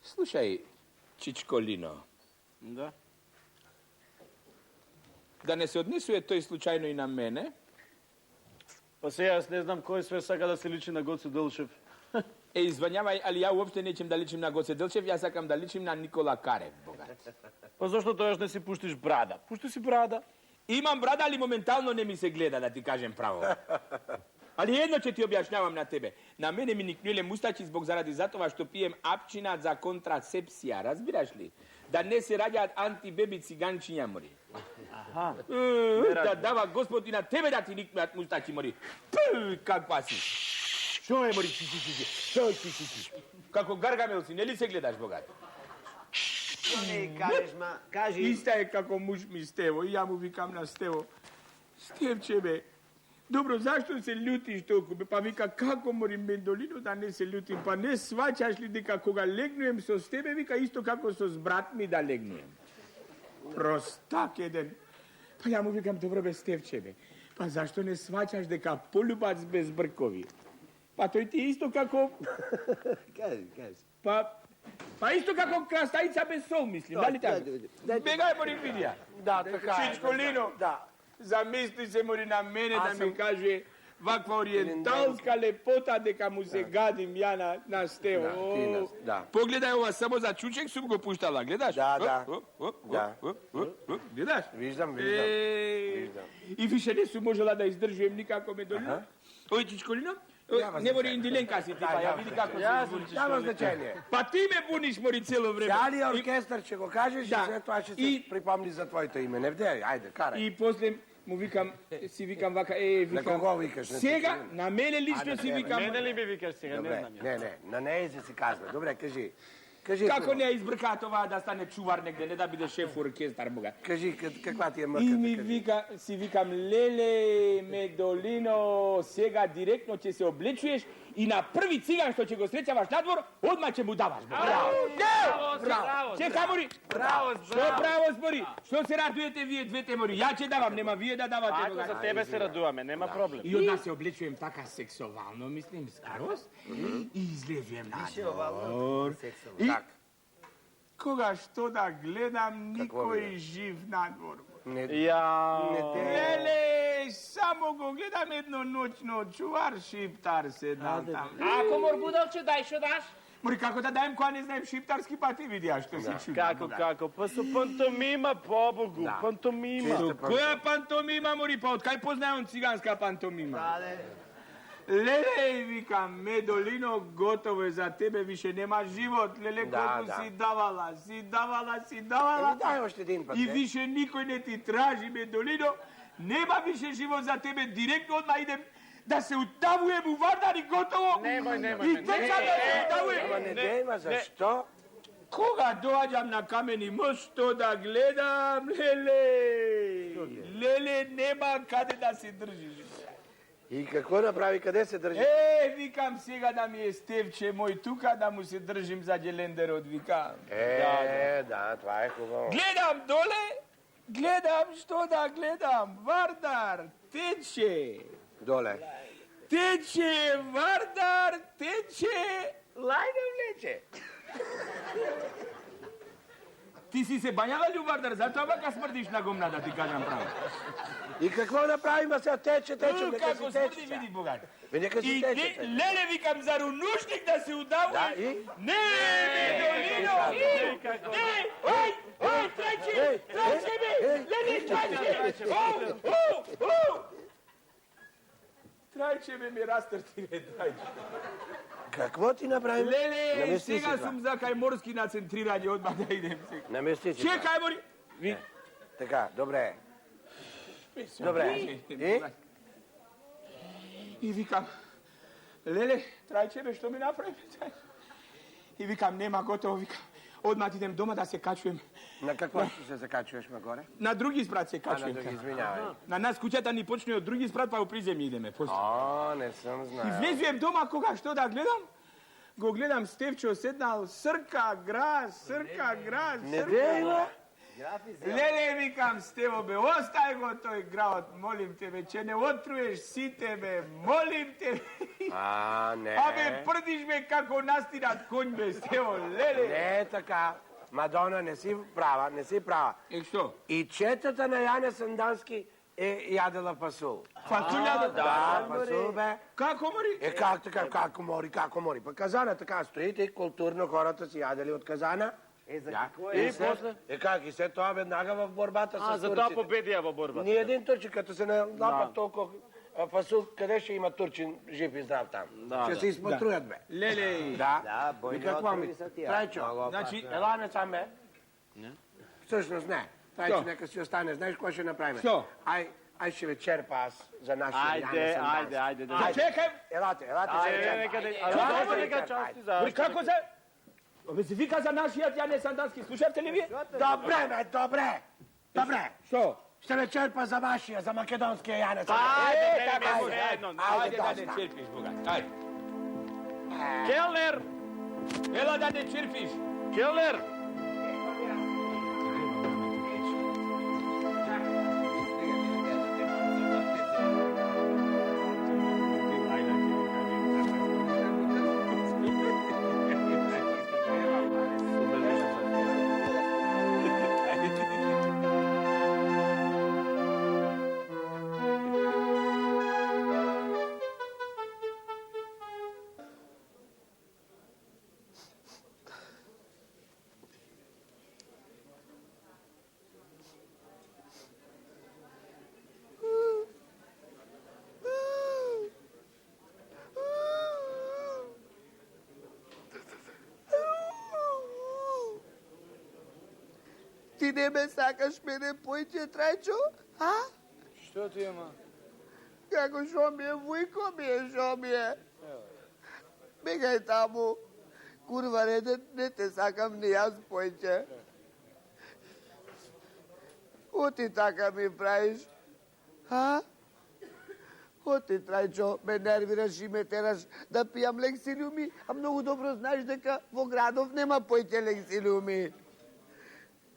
Слушај, Чичколино. Да. Да не се однесува тој случајно и на мене? Па сега јас не знам кој све сака да се личи на Гоце Делчев. Извањавај, али ја уопште нечем да личим на Гоце Делчев, јас сакам да личим на Никола Карев, богат. Па зашто тојаш не си пуштиш брада? Пушти си брада. Имам брада, али моментално не ми се гледа, да ти кажем право. Али едно ќе ти објашнявам на тебе. На мене ми никнуле мустачи због заради затова што пием апчина за контрацепсија, разбираш ли? Да не се раѓаат антибеби циганчиња, мори. Аха. Да дава Господ и на тебе да ти никнуат мустачи, мори. Каква си? Шо е, мори? Шо си? Како гаргамел си, нели се гледаш, богат? Не кажеш, ма, кажи. Иста е како муж ми Стево, и ја му викам на Стево. Стевче, бе, добро, зашто се љутиш толку, бе? Па вика, како мори Медолино да не се љутим? Па не сваќаш ли дека кога легнуем со тебе, вика, исто како со брат ми да легнуем. Простак еден. Па ја му викам, добро, бе, Стевче, бе. Па зашто не сваќаш дека полюбац без бркови? Па тој ти исто како... Кажи. Па исто како крастајца без сол, мислим, дали така? Бегај, мори, видија. Да, така е. Чичколино, Да. замисли се, мори, на мене да ми каже ваква ориенталска лепота дека му се гадим ја на Стево. Да. Погледај ова, само за чучек сум го пуштала, гледаш? Да. Гледаш? Виждам. И више не сум можела да издржувам никако Медолино. Ој, Чичколино, не мори индиленка си ти, па ја види како се избуниш. Няма значење. Па ти ме буниш, мори, цело време. Цялиот оркестар ќе го кажеш и след тоа ќе се припомни за твоето име. Не вдеј, ајде, карај. И после му викам, си викам вака, На кого викаш? сега, на мене лично си викам. Мене ли би викаш сега, не Добре, знам ја. не, на неја се си казва. Добре, кажи. Како не ја избрка това да стане чувар негде, не да биде шеф оркестар, бога. Кажи, каква ти е И мрката? ми вика, си викам, леле, Медолино, сега директно ќе се облечуеш и на први циган што ќе го среќаваш надвор, одма ќе му даваш. Браво! Чекај, мори! Што право, мори? Што се радуете вие двете, мори? Ја ќе давам, нема вие да давате. Ако за тебе се радуваме, нема проблем. И од нас се облечуем така сексуално, мислим, скарос, и излезуем надвор. И кога што да гледам, никој жив надвор. Леле, само го гледам едно ноќно чувар шиптар седнал там. Ако мор будалче, дај што даш? Мори, како да даjem која не знаем шиптарски, па ти видија што се чуди. Како? Па со пантомима, побогу, пантомима. Која пантомима, мори, па од кај познајам циганска пантомима? Леле, викам, Медолино, готово е за тебе, више нема живот. Леле, колку си давала. Дај още един пат. И више никој не ти тражи, Медолино. Нема више живот за тебе, директно одма идем да се утавуем у Вардар и готово. Немој. И дека да се утавуем. Ама не дејма, зашто? Кога доаѓам на Камени мост, што да гледам, леле, нема каде да се држиш. И какво направи, къде се държи? Викам сега да ми е Стевче мој тука, да му се држим за Джелендерот, викам. Да, това е хубаво. Гледам доле, што да гледам, Вардар, тече. Доле. Тече, Вардар, тече, лајде влече. Ти си се бањала ли у Вардар, затоа вака смрдиш на гумна, да ти кажам право. И какво направим, а сега тече, нека Како си смрди, тече. види, богат. Нека си И тече. леле, викам, за рунушник да се удавува. Да, и? Не, Медолино! Ој, трајче, бе! Леле, трајче! Трајче, бе, ми растрти, бе, трајче. Какво ти направим? Леле, Намести си сега това. сум за кај морски на центрирање, одма да идем сега. Намести си. Чекај, мори! Така, добре. Добре. И? И викам, леле, трајче, бе, што ми направи? И викам, нема, готово, викам, одма идем дома да се качуем На какво ще се закачуваш нагоре? На други спрат се А, на качувам. други, извинявай. На нас куќата ни почне од други спрат, па у приземи идеме. После. О, не съм знаел. Излезуем дома, кога што да гледам? Го гледам Стевчо седнал, срка грас. Не дей, бе. Леле, викам, Стево, бе, остай го тој граот, молим те, бе, че не отруеш сите, бе, молим те. А, не. Абе, прдиш, бе, како настират конј, бе, Стево, леле. Не е така. Мадона, не си права, не си права. Што? И четата на Јане Сандански е јадела фасул. Фасуља Да, фасул, бе. Како мори? Е, как така, како мори? Па казана така стоите и културно хората си јадели од казана. За какво И е? после? Е, как? И се тоа веднага в борбата А, с за тоа турците. победија во борбата. Ни един турчин, като се налапа толкова фасул, къде ще има турчин жив и здрав там? Ще се изпотруят, бе. Леле. Да. бойни И какво отрови ми? са тия. Трайчо, Значи, ела не сам, бе. Всъщност не. Трайчо, Що? нека си остане. Знаеш какво ще направим? Що? Ай ще вечерпа аз за нашия Ајде. Чекај. Елате за Нека вечерпа. нека части за. Ой, како се? Абе, се вика за нашиот Јане Сандански, слушавте ли вие? Добре, бе, добре. Добре. Што? Ще вечерпа за вашия, за македонския Янец. Ајде, така така е. едно. Ајде да доста. не черпиш, бога. Ајде. Келнер, Ела да не черпиш. Келнер. Ти не ме сакаш мене, појќе, Трајчо? А? Што ти ема? Како шо ми е, вујко ми е, шо ми е? Бегај таму. Курва, не те сакам ни јас, појќе. Оти така ми правиш? А? Оти, Трајчо, ме нервираш и ме тераш да пијам лексилиуми, а многу добро знаеш дека во градов нема појќе лексилиуми.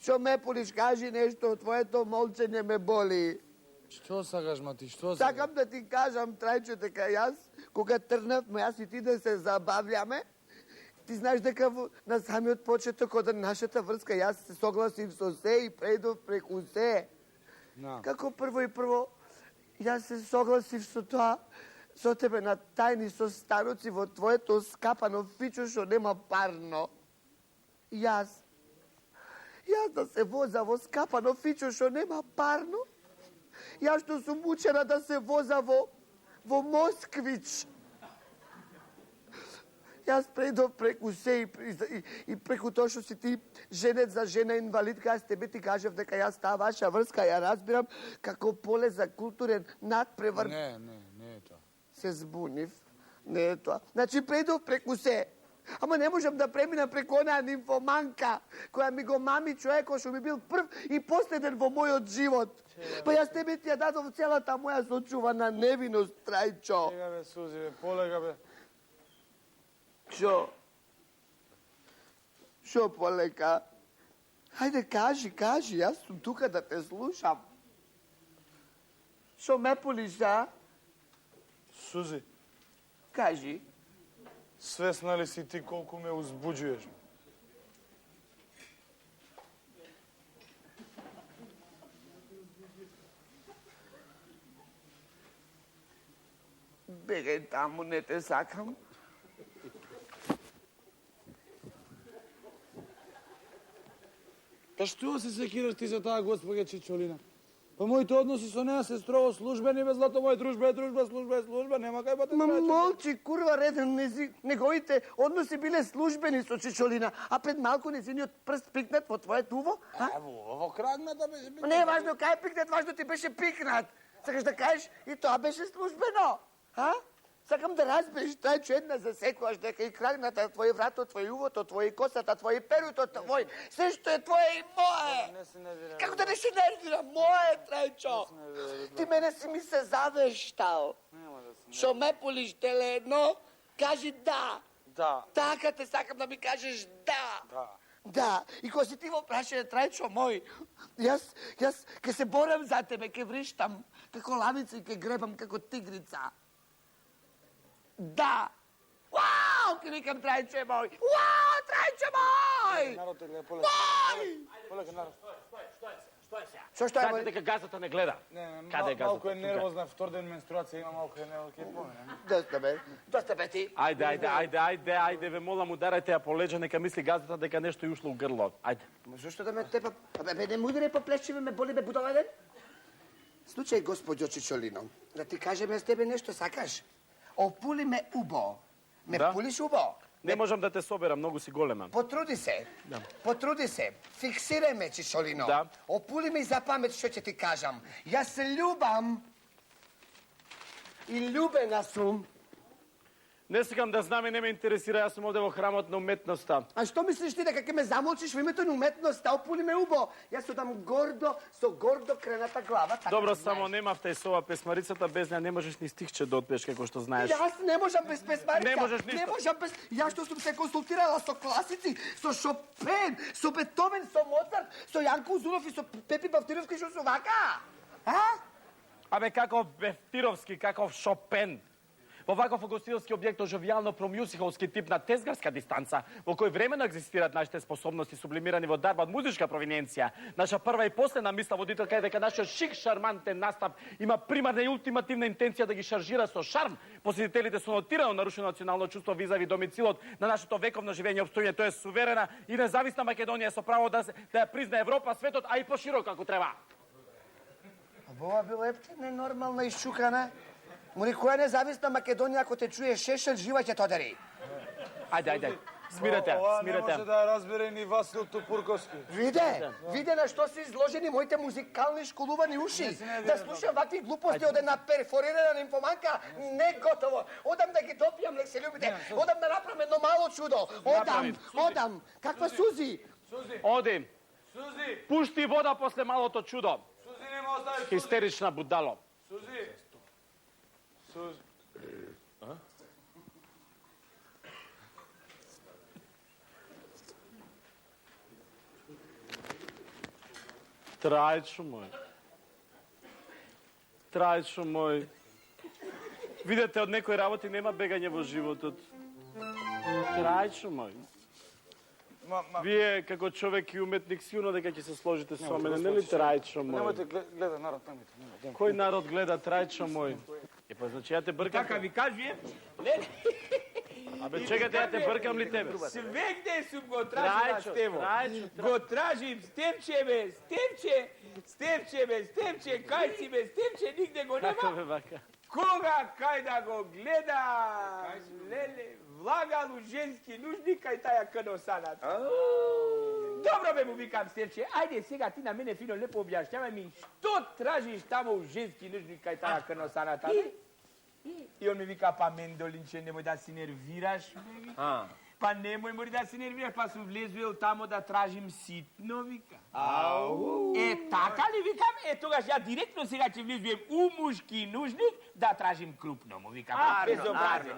Шо ме полиш, кажи нешто, твоето молчење ме боли. Што сакаш, мати, што сакаш? Сакам да ти кажам, Трајчо, дека јас, кога тргнавме, јас и ти да се забавljаме, ти знаеш дека на самиот почеток од нашата врска јас се согласив со се и предов преку се. Како прво, јас се согласив со тоа, со тебе на тајни состаноци во твоето скапано фичо што нема парно. Јас да се воза во скапано фичо што нема парно, јас што сум учена да се воза во Москвич. Јас предов преку се и преку тоа што си ти женет за жена инвалидка, јас тебе ти кажав дека јас таа ваша врска ја разбирам како поле за културен надпревар. Не е тоа. Се збунив. Не е тоа. Значи предов преку се. Ама не можам да премина преку онаа нимфоманка, која ми го мами човекот што ми бил прв и последен во мојот живот. Па јас тебе ти ја дадов целата моја сочувана невиност, Трајчо. Полега бе, Сузи, бе, полега бе. Шо? Шо полека? Хајде, кажи, јас сум тука да те слушам. Шо ме полиш, а? Сузи, Кажи. свесна ли си ти колку ме узбуджуваш? Бегај таму, не те сакам. Па што се секираш ти за таа госпоѓа Чичолина? Па моите односи со неа се строго службени, бе, злато моја дружба е служба, нема кај бате Трајчо. Молчи, курва, реден, неговите односи биле службени со Чичолина, а пред малку незиниот прст пикнат во твоето уво, а? Во крагната беше пикнат. Не е важно кај пикнат, важно ти беше пикнат. Сакаш да кажеш, и тоа беше службено, а? Сакам да разбереш, Трајчо, една за секојаш дека и крагната твој врато, твој увото, твој косата, твој перуто, твој, се што е твое и мое. Како да не се нервира, мое, Трајчо. Ти мене си ми се завештал. Шо ме полиш телено, кажи да. Да. Така те сакам да ми кажеш да. Да. Да, и кога си ти во прашање, Трајчо мој, јас ке се борам за тебе, ке вриштам како лавица и ке гребам како тигрица. Да. Вау, ке викам Трајчо мој. Вау, Трајчо мој! Народ, полека. Мој! Полека, народ. Што е Кажете мој? дека газата не гледа. Каде е газата? Малко е нервозна, втор ден менструација, има малко е нервозна, ке помене. Доста бе ти. Ајде, ве молам, ударајте ја по леđа, нека мисли газата дека нешто ја ушло у грло. Ајде. Зошто да ме тепа? Бе, не му ударе по плешчеве, ме боли бе будала ден? Случај, господјо Чичолино, да ти кажем јас тебе нешто сакаш. Опули ме убо. Ме Да. пулиш убо. Не можам да те соберам, многу си голема. Потруди се. Да. Потруди се. Фиксирај ме, Чичолино. Да. Опули ме и за памет што ќе ти кажам. Јас се љубам. И љубена сум. Не сакам да знам и не ме интересира, јас сум овде во храмот на уметноста. А што мислиш ти дека ќе ме замолчиш во името на уметноста? Опули ме убо. Јас одам гордо, со гордо крената глава. Така Добро, да знаеш. само немавте со ова песмарицата, без неа не можеш ни стихче да отпееш како што знаеш. Јас не можам без песмарица. Не можеш ништо. Не можам без... Јас што сум се консултирала со класици, со Шопен, со Бетовен, со Моцарт, со Јанко Узунов и со Пепи Бавтировски, што су вака? А? Абе, каков Бефтировски, каков Шопен. Во ваков огостителски објект оживјално промјусихолски тип на тезгарска дистанца, во кој времено екзистираат нашите способности сублимирани во дарба од музичка провиненција. Наша прва и последна мисла водителка е дека нашиот шик шармантен настав има примарна и ултимативна интенција да ги шаржира со шарм посетителите со нотирано нарушено национално чувство визави домицилот на нашето вековно живење и опстојање, тоа е суверена и независна Македонија со право да ја призна Европа, светот, а и пошироко ако треба. А ова било ептина нормална исчукана. Мори, која независна Македонија, ако те чуе Шешел, жива ќе тодери. Ајде, смирете, Ова не смирете. може да разбере ни Васил Тупурковски. Виде на што се изложени моите музикални школувани уши. Да слушам вакви глупости од една перфорирана нимфоманка, не готово. Одам да ги допијам, лек се љубите. Одам да направам едно мало чудо. Одам. Каква Сузи? Оди, Сузи, пушти вода после малото чудо. Сузи нема остави. Хистерична будало. Сузи. Сузи. Трајчо мој. Видете, од некои работи нема бегање во животот. Трајчо мој. Вие, како човек и уметник, сигурно дека ќе се сложите со мене, нели Трајчо мој? Немојте гледа народ, немојте. Кој народ гледа Трајчо мој? Е, па значи ја те бркам. Така ви кажујем, Абе, чекате, ја те бркам ли тебе? свегде сум го тражил на Стево. Трајчо. Го тражим, Стевче, кај си бе, Стевче, нигде го Како нема. бе вака? Кога кај да го гледа, леле, влагал у женски нужди кај таја кносаната. Добро бе, му викам, Стевче, ајде сега ти на мене фино лепо објашњавај ми што тражиш тамо у женски нужди кај таја кносаната. И он ми вика, па Мендолинче, немој да си нервираш, ме вика. Па немој мори да си нервираш, па сум влезуел тамо да тражим ситно, вика. Е, така ли викам? Е, тогаш ја директно сега ќе влезуем у мушки нужник да тражим крупно, му викам. Безобразен.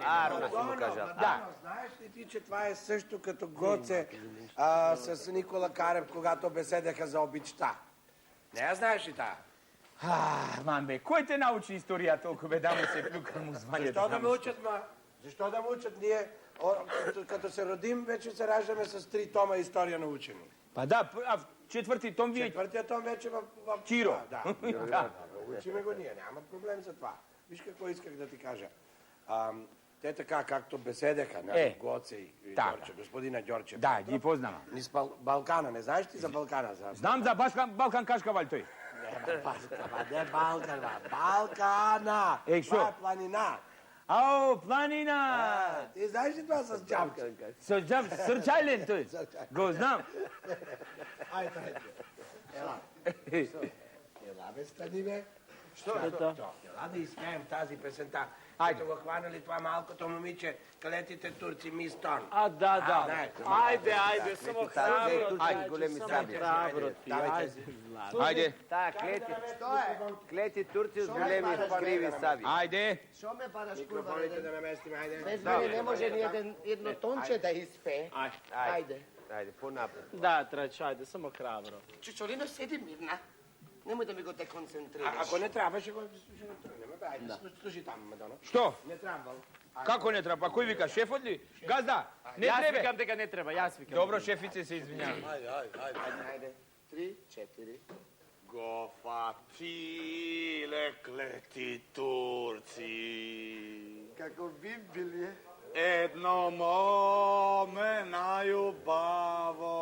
Да. Знаеш ли ти, че това е също като Гоце с Никола Карев, когато беседеха за обичта? Не я знаеш ли тая? Ман бе, кој те научи историја толку бе, да му се плюкам му звањето? Защо да ме учат, ма? Защо да ме учат? Ние, като се родим, вече се раждаме с 3 тома история на учени. Па да, а четврти том вие... Четвъртия том вече в... Чиро. Да, учиме го ние, няма проблем за това. Виж какво исках да ти кажа. Те така, както беседеха, Гоце и Ѓорче, господина Ѓорче. Да, ги познавам. Низ Балкана, не знаеш ти за Балкана? Знам за Балкан Кашкавал тој. Не Балкана, Балкана! Е, шо? Това е планина. Ао, планина! Ти знаеш ли това с джамче? Со джам, Срчајлен тој. Го знам. Ајде. Ела. Ела, бе, стани, бе. А да изпеем тази песента. Ето го хванали това малкото момиче, клетите турци мис Тон. A da. Ajde, samo hrabro. Ajde, големи саби. Hrabro ti, ajde. Ајде, Таа клети турци с големи криви саби. ајде. Що ме бараш, курва, Помолите да наместиме, айде. Без мене не може ни едно тонче да испее. Ajde. Ајде, понапред. Da, Trać, ajde, samo hrabro. Čučolino, sedi mirna. Nemoj da mi go dekoncentriraš. Ако не трябва, ще го тръгнем. Айде, слушай там, Мадона. Што? Не трябва. Како не треба? Кој вика, шефот ли? Газда, не Јас треба. викам дека не треба, јас викам. Добро, шефице, се извинјавам. Ajde. 3, 4. Го фатиле клети турци. Како би били, Едно моме најубаво.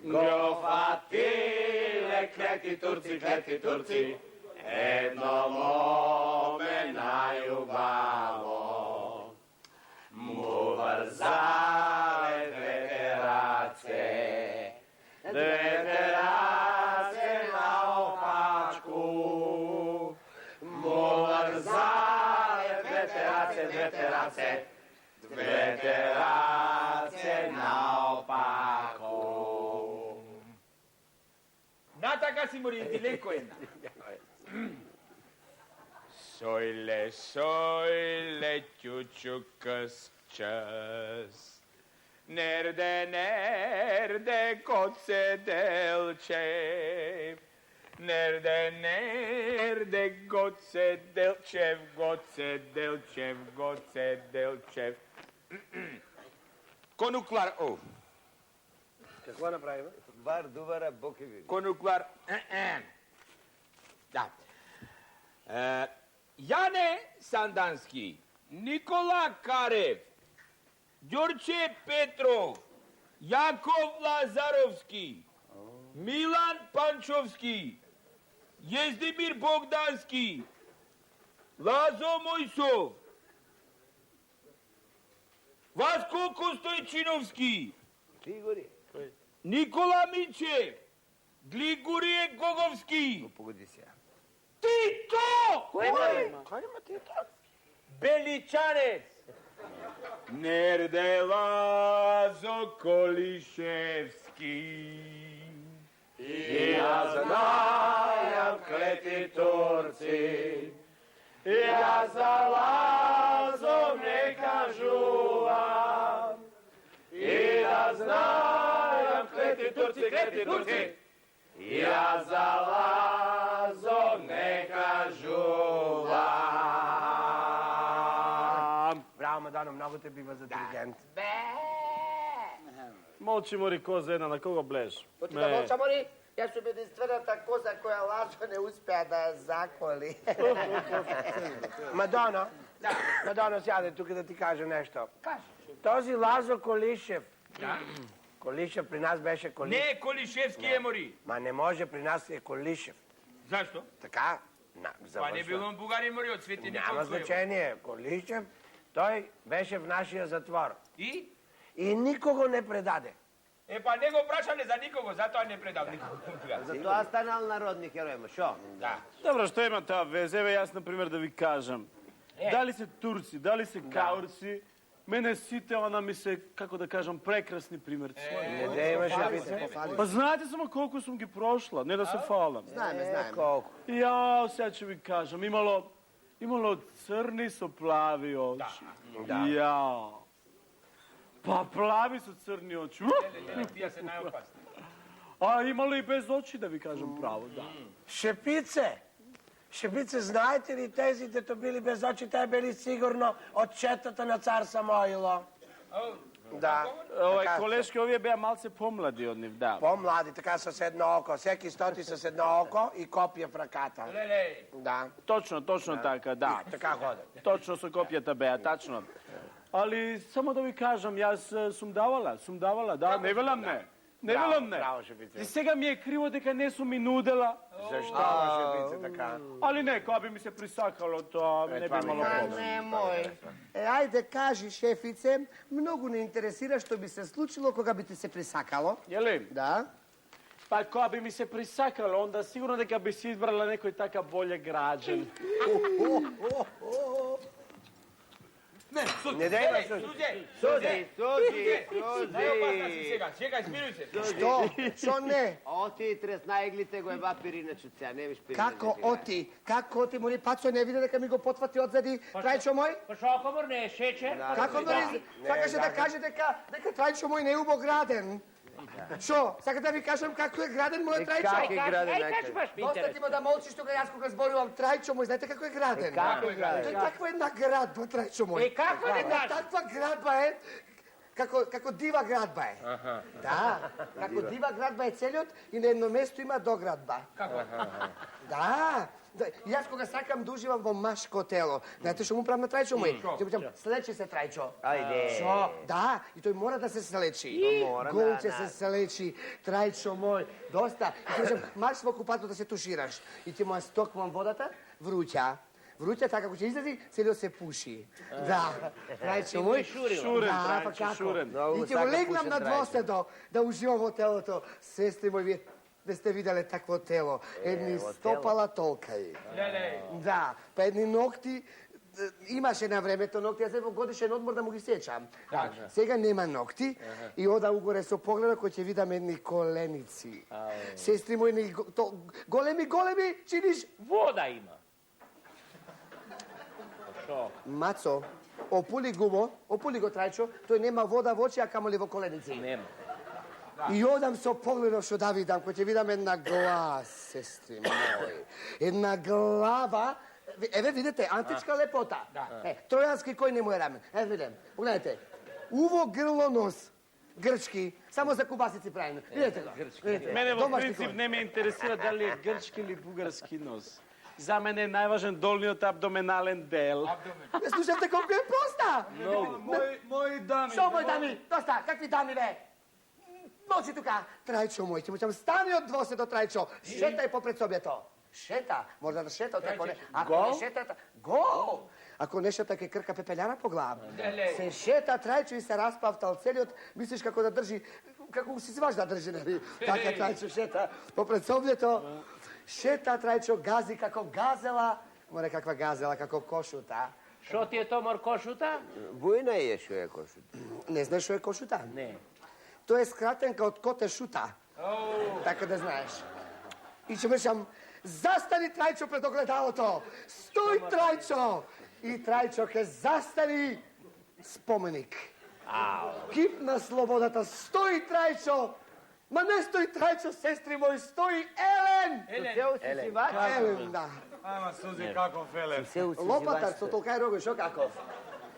Го фатиле клети турци. Едно моме најубаво. Му врзале двете раце. Двете раце наопачку. Му врзале двете раце. Двете раце наопаку. Натака си мори интелеко една. Сойле, чучу къс час. Нерде, коце делчев. Нерде, гоце делчев. Конуклар, Какво направим? Вар, дувара, бокеви. конуклар, да. Јане Сандански, Никола Карев, Ѓорче Петров, Јаков Лазаровски, Милан Панчовски, Јездимир Богдански, Лазо Мојсов, Васко Костојчиновски, Григори. Никола Мичев, Глигорije Гоговски, Погоди сега. Тито! Кой има Тито? Беличанец! Нерде Лазо Колишевски. И аз знајам клети турци, ја за Лазо не кажувам. И да знајам клети турци, ја за Лазо не кажувам. Браво, Мадона, много те бива за диригент. Молчи, мори, коза една, на кого блеш? Поти да мълча, мори, јас сум единствената коза која Лазо не успеа да ја заколи. Мадона, Мадона, сяде тук да ти кажа нещо. Този Лазо Колишев, Колишев при нас беше Колишев. Не Колишевски емори. Ма не може, при нас е Колишев. Зашто? Така, Па не завършва. било Бугари емори од Свети Николај. Няма значение. Колишев, той беше в нашия затвор. И? И никого не предаде. Па не го прашале за никого, затоа не предал никого. Затоа станал народни херој, ма шо? Да. Добро, што има таа везе? Еве јас, например, да ви кажам. Дали се турци, дали се каурци, мене сите она ми се, како да кажам, прекрасни примерци. Къде имаше пица? Па знаете само колку сум ги прошла, не да се фалам. Знаеме. Колко? Јао, сега ќе ви кажам, имало црни со плави очи. Јао. Па плави со црни очи. Тие се најопасни. А имало и без очи, да ви кажам право, да. Шепице. Шепице, знаете ли тези, дето били без очи, те били сигурно от четата на цар Самоило. Да. така Колешки, овие беа малце помлади од нив, да. По-млади, така с едно око. Всеки стоти с едно око и копия в ръката. Да. Точно така, да. Така ходят. Точно со копијата беа, тачно. Али само да ви кажам, јас сум давала, да, не велам не. Не велам не. Браво, Шепице. И сега ми е криво дека не сум ми нудела. Защо, Шепице, така? Али не, кога би ми се присакало, тоа не би имало проблем. Немој. Ајде, кажи, шефице, многу не интересира што би се случило кога би ти се присакало. Јели? Да. Па кога би ми се присакало, онда сигурно дека би си избрала некој така боле граđен. Не дај, Сузи! Чекај, смируј се. Што не? Оти тресна иглите го еба пиринечот сега, не биш пиринечот. Како оти? Како оти? Моли Пацо не види дека ми го потфати одзади Трајчо мој? Па шокомор не е шечер. Како моли? Сакаше да каже дека Трајчо мој не е убограден. Шо? Сака да ви кажам како е граден мојот Трајчо? Как е граден, Ај, најкај? кажи баш ми Доста интерес. ти ма да молчиш тука јас кога зборувам Трајчо мој, знаете како е граден? Како е граден? Тој таква една градба, Трајчо мој. Како не кажи? Таква градба е, како дива градба е. Да, како дива градба е целиот и на едно место има доградба. Како? Да. Јас кога сакам да уживам во машко тело, знаете што му правам на Трајчо мој? Ќе му кажам, слечи се Трајчо. Ајде. Шо? Да, и тој мора да се слечи. Мора, Голче да, се да. слечи, Трајчо мој. Доста. И ќе кажам, марш во купато да се тушираш. И ќе му ја стоквам водата, вруќа. Вруќа така, ако ќе излези, целиот се пуши. Да, Трајчо мој. Шурен, Да, па Трајчо, како? шурен. И ќе му сака легнам пушен на Трајчо. двоседо да уживам во телото. Сестри мој, вие не сте виделе такво тело. Едни во стопала толкај. Да, па едни ногти, имаше на времето ногти, јас во годишен одмор да му ги сечам. Сега нема ногти и ода угоре со погледа кој ќе видам едни коленици. Сестри мои, големи, чиниш. Вода има. Мацо, опули го Трајчо, тој нема вода во очи, а камоли во коленици. Нема. И одам со погледов што да видам, кој ќе видам една глава, сестри мои. Една глава, еве видите, античка лепота. Тројански кој не му е рамен. Еве видим, погледнете. Уво, грло, нос. Грчки, само за кубасици правиме. Видете го. Мене во Домашни принцип кој. не ме интересира дали е грчки или бугарски нос. За мене е најважен долниот абдоменален дел. Не слушате колку е проста. Мои дами. Шо, мои дами? Доста, какви дами, бе? Молчи тука. Трајчо мој, ќе му кажам, стани од двоседо, Трајчо. Шетај попред собјето. Шета, може да шета, ако не... Ако не шета... Гол! Ако не шета, ќе крка пепељара по глава. Се шета Трајчо и се распавтал целиот, мислиш како да држи, како си сваш да држи, нели? Така Трајчо шета попред собјето. Шета Трајчо, гази како газела. Море каква газела, како кошута. Шо ти е томор кошута? Бујна е што е кошут. Не знаеш што е кошута? Не. Тоа е скратенка од коте шута. Така да знаеш. И ќе мршам, застани Трајчо пред огледалото. Стој Трајчо! И Трајчо ке застани споменик. Кип на слободата. Стој Трајчо! Ма не стои Трајчо, сестри мои, стои Елен! Се усисивач? Елен, да. Ама Сузи каков Елен. Се Лопатар со толкај рогој, шо како?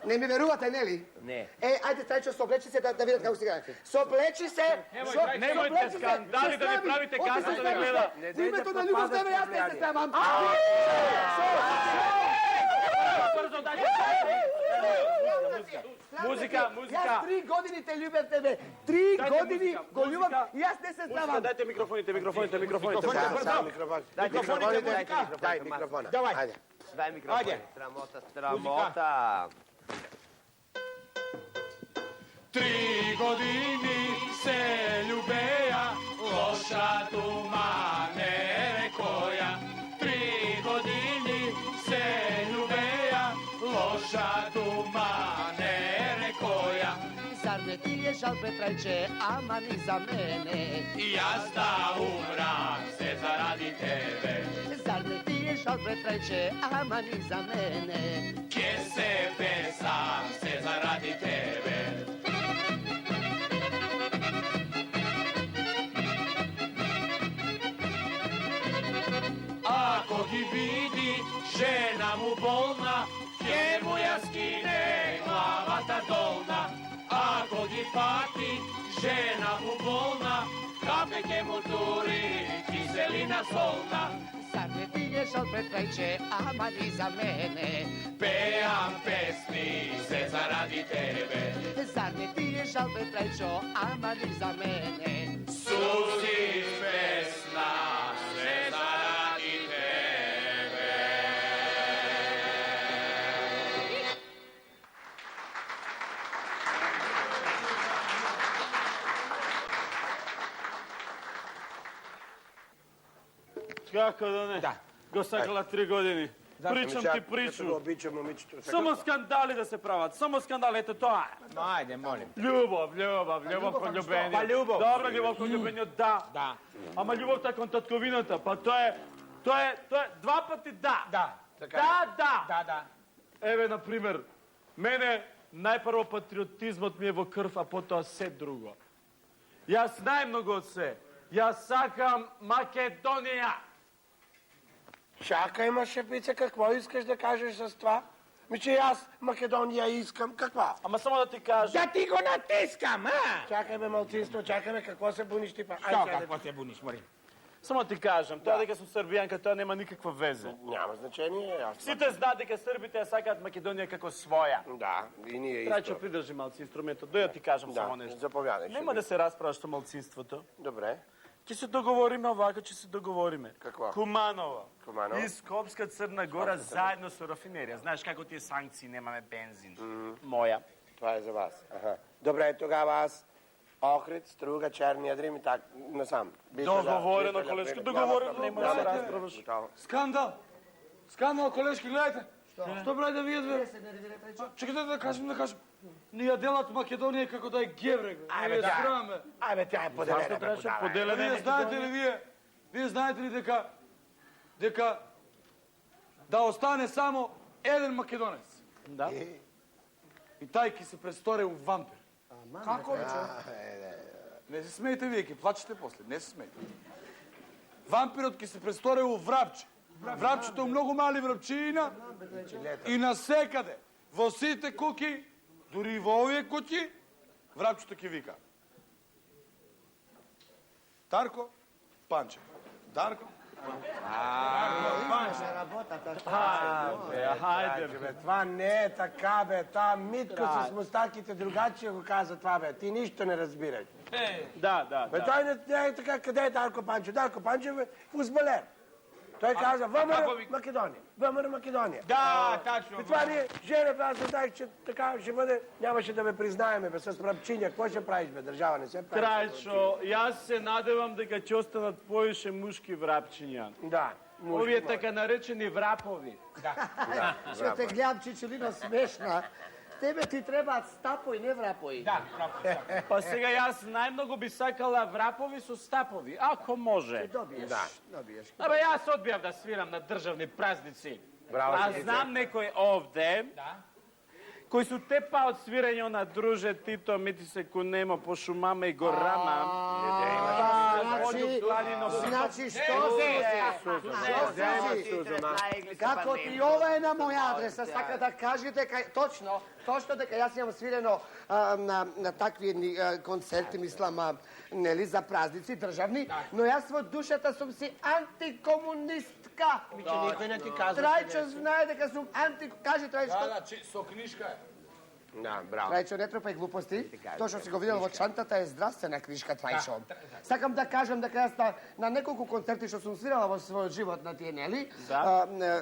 Не ми верувате, нели? Не. Ајде Трајчо, соблечи се да видат како се гледа. Соблечи се! Немојте скандали да ви правите каса да ви гледа. Во името на љубов тебе јас не се срамам. Музика. Јас 3 години те љубев тебе. 3 години го љубам и јас не се срамам. Дайте микрофоните. Дај микрофона. Ајде. Дај микрофон. Срамота. 3 години се љубеја, лоша тума не рекоја. 3 години се љубеја, лоша тума не рекоја. Зар не ти е жал, Петрајче, ама ни за мене? И јас да умрам се заради тебе. Зар не ти е жал, Петрајче, ама ни за мене? Ке се песам се заради тебе. Ако ги види жена му болна, ќе му ја скине главата долна. Ако ги пати жена му болна, капе ќе му тури киселина солна. Зар не ти е жал, Петрајче, ама ни за мене? Пеам песни се заради тебе. Зар не ти е жал, Петрајчо, ама ни за мене? Сузи песна се заради тебе. Како да не? Да. Го сакала 3 години. Причам ти причу. Го обичам момичето. Само скандали да се прават, само скандали, ето тоа. Ајде, молим. Љубов кон љубениот. Па љубов. Добро, љубов кон љубениот, да. Да. Ама љубовта кон татковината, па тоа е 2 пати да. Да. Да. Еве, например, мене најпрво патриотизмот ми е во крв, а потоа се друго. Јас најмногу од се. Јас сакам Македонија. Чакај, ма шепице, какво искаш да кажеш с това? Че аз Македонија искам, каква? Ама само да ти кажам. Да ти го натискам, а? Чакај бе, малцинство, чакај бе, какво се буниш ти па? Што, какво се буниш, Марин? Само ти кажам, тоа дека сум србијанка, тоа нема никаква везе. Няма значение, јас. Сите знаат дека србите ја сакаат Македонија како своја. Да, и ние Трајчо, исто. придржи малци инструментот. Дој да ти кажам само Да, нешто. заповядај. Нема да се расправаш со малцинството. Добре. Ќе се договориме овака, ќе се договориме. Какво? Куманово. Куманово. И Скопска Црна Гора заедно со рафинерија. Знаеш како тие санкции, немаме бензин. Моја. Това е за вас. Аха. Добре, тогава аз Охрид, Струга, Черни Ядрим и так насам. Договорено, колешки, договорено, нема да се расправаш. Скандал! Скандал, колешки, гледайте! Што правите вие две? Чекайте да кажем. Ние делат Македонија како да е геврек. Ние сраме. Ајбе, тя е поделена. бе, будала. Поделена Вие знаете ли вие знаете ли дека да остане само еден македонец? Да. И тај ќе се престори у вампир. Како бе? Не се смејте вие, ќе плачете после, не се смејте. Вампирот ќе се престори у врапче. Врапчето многу мали врапчиина и насекаде, во сите куки, дури и во овие куќи, врапчето ќе вика. Дарко, Панче. Дарко, Хајде, Бе, това не е така, бе. Та Митко с мустаките другачие го каза това, бе. Ти нищо не разбираш. Да. Бе, той не е така, къде е Дарко Панчо? Дарко Панчо е фузбалер. Той каза, ВМРО Македония. ВМРО Македония. Да, точно. И това ние, Женев, аз знаех, че така ще бъде, нямаше да ме признаеме, бе, с мръпчиня. Какво ще правиш, бе, държава не се прави. Трајчо, јас се надевам дека ќе останат повише мушки врапчиња. Да. Овие така наречени врапови. Што те гледам, Чичелино, смешна. Тебе ти требаат стапои, не врапои. Да, Па сега јас најмногу би сакала врапови со стапови, ако може. Добиеш. Абе, јас одбијав да свирам на државни празници. Браво, А Сергице. знам некој овде, кои су тепа од свирање на друже Тито, мити се кунемо по шумама и горама. Значи, што си? Како ти ова е на моја адреса, сака да кажете точно дека јас имам свирено на такви концерти, мислам, нели, за празници државни, но јас во душата сум си антикомунистка. Че никой не ти казва. Трајчо знае дека сум Кажи, Трајчо. да, со книжка е. Да, браво. Трајчо, не трупај глупости. Тоа што си го видел во чантата е здравствена книжка, Трајчо. Сакам да кажам дека јас на неколку концерти што сум свирала во својот живот на тие, нели?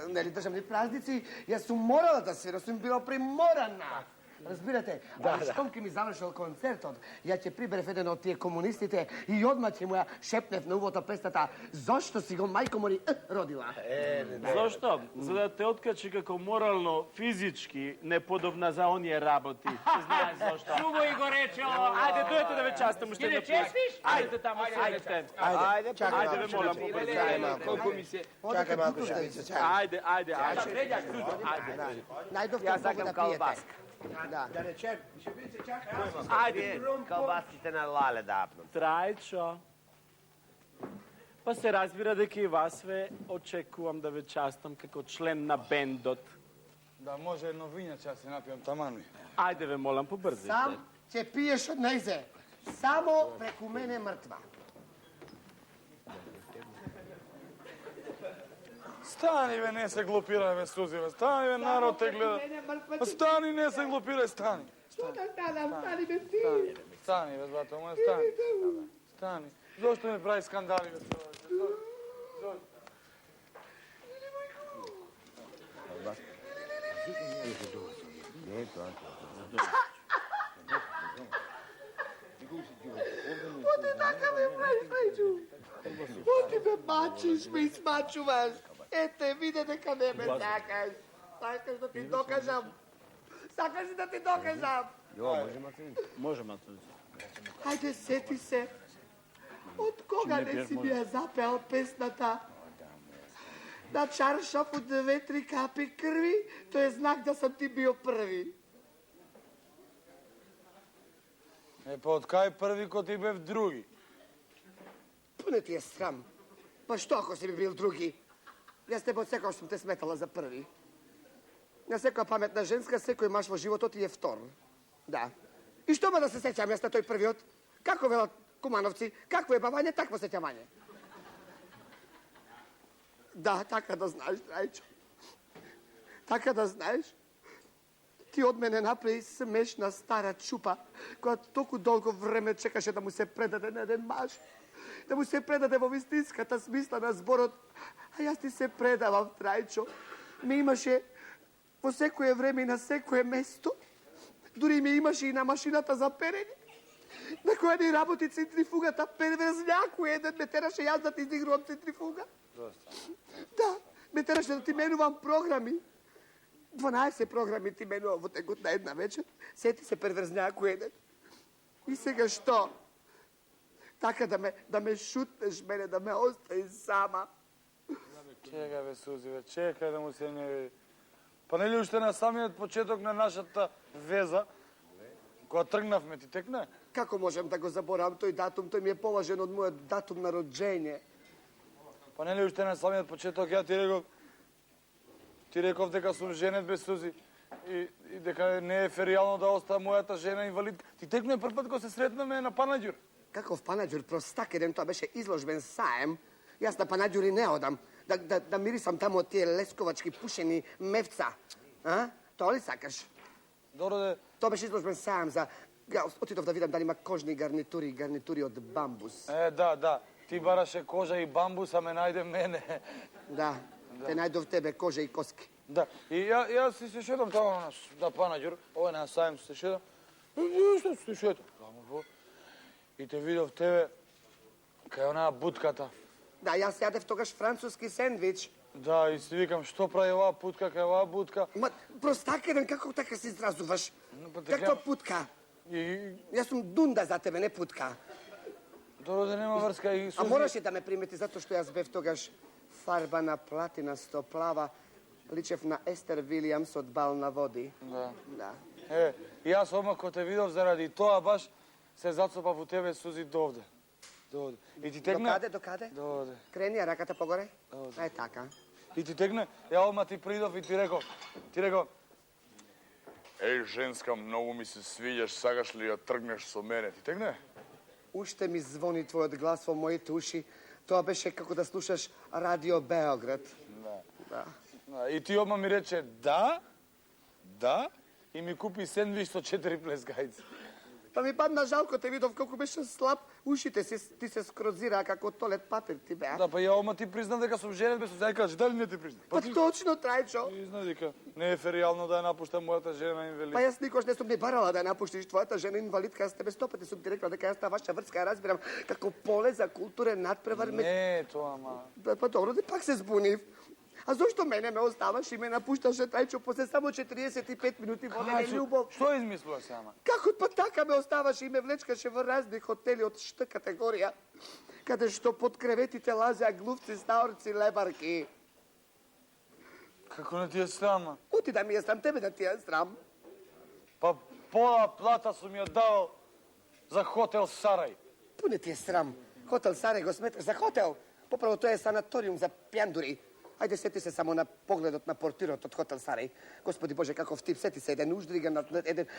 Нели, државни празници, јас сум морала да свирам, сум била приморана. Разбирате? Али штом ке ми завршил концертот, ја ќе приберев еден од тие комунистите и одма ќе му ја шепнев на увото пестата «Зошто си го мајко мори родила?» Зошто? За да те откачи како морално, физички неподобна за оние работи. Се знаеш зошто. Шуго и го рече ова. Ајде, дојте да ве частам уште Ти не едно пат. честиш? Ајде таму седете. Ајде, чакай Ајде, ве молам, колку ми се... Чакай малко, Шевица, чакай. Ајде. Најдов Јас многу сакам да пиете. калбаска. Да. Да речем, Шевица, чакай. Ајде, калбаските на лале да апнам. Трајчо. Па се разбира дека и вас ве очекувам да ве частам како член на бендот. Да може едно вињаче се напијам таман. Ајде ве молам, побрзите. Сам ќе пиеш од најзе. Само преку мене мртва. Стани, бе, не се глупирај, бе, Сузи, бе. Стани, бе, народ те гледа. Па стани, не се глупирај, стани. Што да станам, стани бе ти. Стани, бе, злато моје, стани. Стани. Зошто ме прави скандали, бе, Зошто? Оти така ме правиш, Трајчо. Оти бе, бач. мачиш ме и смачуваш. Ете, виде дека не ме сакаш. Сакаш да ти докажам. Сакаш ли да ти докажам? Може, Мацуница. Ајде, сети се. Од кога не си ми ја запеал песната? На чаршаф од 2-3 капи крви, тој е знак да сам ти био први. Па од кај први ко ти бев други? Пуне ти е срам. Па што ако си би бил други? Јас тебе од секој сум те сметала за први. На секоја паметна женска, секој маш во животот ти е втор. Да. И што ма да се сеќам јас на тој првиот? Како велат кумановци, какво е бавање, такво сеќавање. Да, така да знаеш, Трајчо. Така да знаеш. Ти од мене направи смешна стара чупа, која толку долго време чекаше да му се предаде на еден маж. Да му се предаде во вистинската смисла на зборот. А јас ти се предавав, Трајчо. Ме имаше во секое време и на секое место. Дури ме имаше и на машината за перење. На која ни работи центрифугата, перверзњако еден ме тераше јас да ти изигрувам центрифуга. Да, ме тераше да ти менувам програми. 12 програми ти менувам во текот на една вечер. Сети се перверзњако еден. И сега што? Така да ме шутнеш мене, да ме остави сама. Чекај бе, Сузи, бе, чекај да му се не види. Па нели уште на самиот почеток на нашата веза, кога тргнавме, ти текна? Како можам да го заборавам тој датум? Тој ми е поважен од мојот датум на роđење. Па нели уште на самиот почеток ја ти реков дека сум женет без Сузи и дека не е феријално да остава мојата жена инвалидка. Ти текна прв пат кога се сретнаме на Панаѓур. Каков Панаѓур? Простак еден, тоа беше изложбен саем. Јас на Панаѓури не одам. Да мирисам таму од тие лесковачки пушени мевца. А? Тоа ли сакаш? Добро. Тоа беше изложбен саем за... Отидов да видам дали има кожни гарнитури од бамбус. Да. Ти бараше кожа и бамбус, а ме најде мене. Да, те најдов тебе кожа и коски. Да, и јас си се шедам таму на Панаѓур, овој на саем се шедам. Што се шедам? И те видов тебе кај онаа будката. Да, јас јадев тогаш француски сендвич. Да, и си викам, што прави оваа путка кај оваа будка? Ма, простак еден, како така се изразуваш? Каква путка? Јас сум дунда за тебе, не путка. Добро да нема врска и Сузи... А мораше да ме примети, затоа што јас бев тогаш фарбана платинасто плава, личев на Естер Вилијамс од Бал на води. Да. И јас одмах кога те видов заради тоа баш се зацопав во тебе, Сузи, довде. И ти текна... До каде? Довде. Крени ја раката погоре? Ај така. И ти текна, ја одма ти придов и ти реков, еј, женска, многу ми се свиѓаш, сакаш ли ја тргнеш со мене? Ти текна? Уште ми звони твојот глас во моите уши. Тоа беше како да слушаш Радио Београд. Да. И ти одма ми рече да, и ми купи сендвич со 4 плескајци. Па ми падна жалко, те видов колку беше слаб, ушите ти се скрозираа како толет папир ти беа. Да, па ја ома ти признав дека сум женет без Сузи, кажи, дали не ти признав? Па точно, Трајчо. И знае дека не е феријално да ја напуштам мојата жена инвалид. Па јас никош не сум ни барала да ја напуштиш твојата жена инвалидка, јас тебе 100 пати сум ти рекла дека јас таа ваша врска ја разбирам како поле за културен надпревар. Не, тоа ма. Па добро, пак се збунив. А зошто мене ме оставаш и ме напушташе, Трајчо, после само 45 минути водене љубов? Што измислуваш сама? Како па така ме оставаше и ме влечкаше во разни хотели од Ш категорија, каде што под креветите лазеа глувци, стаорци, лебарки. Како не ти е срама? Оти да ми е срам, тебе да ти е срам. Па пола плата сум ја давал за хотел Сарај. Пуне ти е срам. Хотел Сарај го сметаш за хотел. Поправо тоа е санаториум за пјандури. Ајде, сети се само на погледот на портирот од хотел Сарај. Господи Боже, каков тип, сети се, еден уждриган,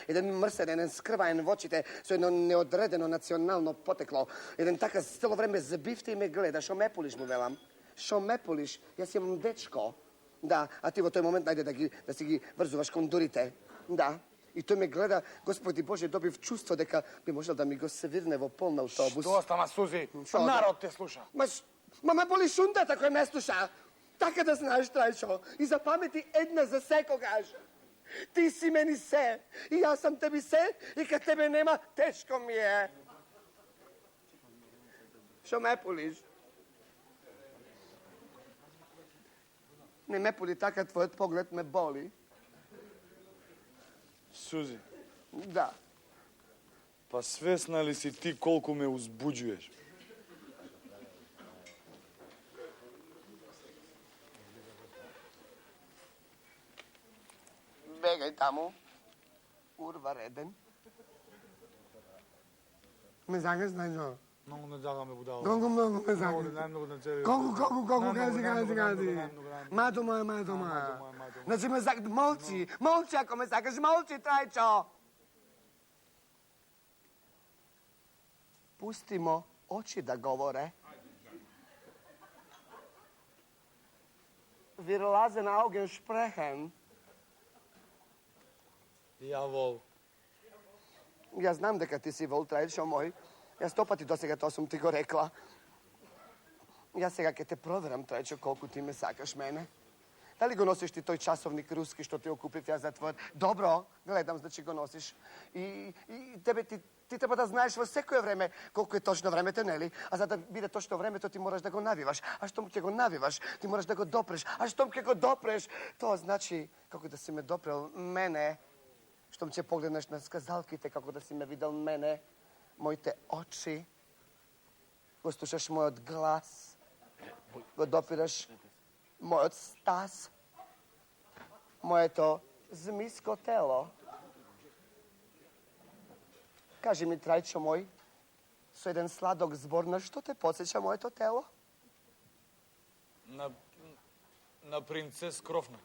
еден мрсен, еден скрваен во очите, со едно неодредено национално потекло. Еден така цело време забивте и ме гледа. Шо ме полиш, му велам. Шо ме полиш? Јас имам дечко. Да, а ти во тој момент најде да си ги врзуваш кондурите. Да. И тој ме гледа, Господи Боже, добив чувство дека би можел да ми го свирне во полн автобус. Што стана, Сузи? Народ те слуша. Ма ме боли шунтата кој ме слуша. Така да знаеш, Трајчо, и запамети една за секогаш. Ти си мени се, и јас сам теби се, и кад тебе нема, тешко ми е. Шо ме полиш? Не ме поли така, твојот поглед ме боли. Сузи, Да. па свесна ли си ти колку ме узбуджуеш? Бегај таму. Урва реден. Ме загаш, најзо? Многу не загаме будало. Многу ме загаш. Најмногу на цели. Колку, кажи. Мато моја. Значи ме загаш, молчи, ако ме сакаш, молчи, Трајчо. Пусти му очи да говоре. Wir lassen Augen sprechen. Ја вол. Јас знам дека ти си вол, Трајчо мој. Јас 100 пати досега тоа сум ти го рекла. Јас сега ќе те проверам, Трајчо, колку ти ме сакаш мене. Дали го носиш ти тој часовник руски што ти го купив јас за твојот? Добро, гледам, значи го носиш. И тебе ти треба да знаеш во секое време колку е точно времето, нели? А за да биде точно времето, ти мораш да го навиваш. А штом ќе го навиваш, ти мораш да го допреш. А штом ќе го допреш, тоа значи како да си ме допрел мене. Штом ќе погледнеш на сказалките, како да си ме видел мене, моите очи, го слушаш мојот глас, го допираш мојот стас, моето змиско тело. Кажи ми, Трајчо мој, со еден сладок збор, на што те подсеќа моето тело? На принцес Крофна.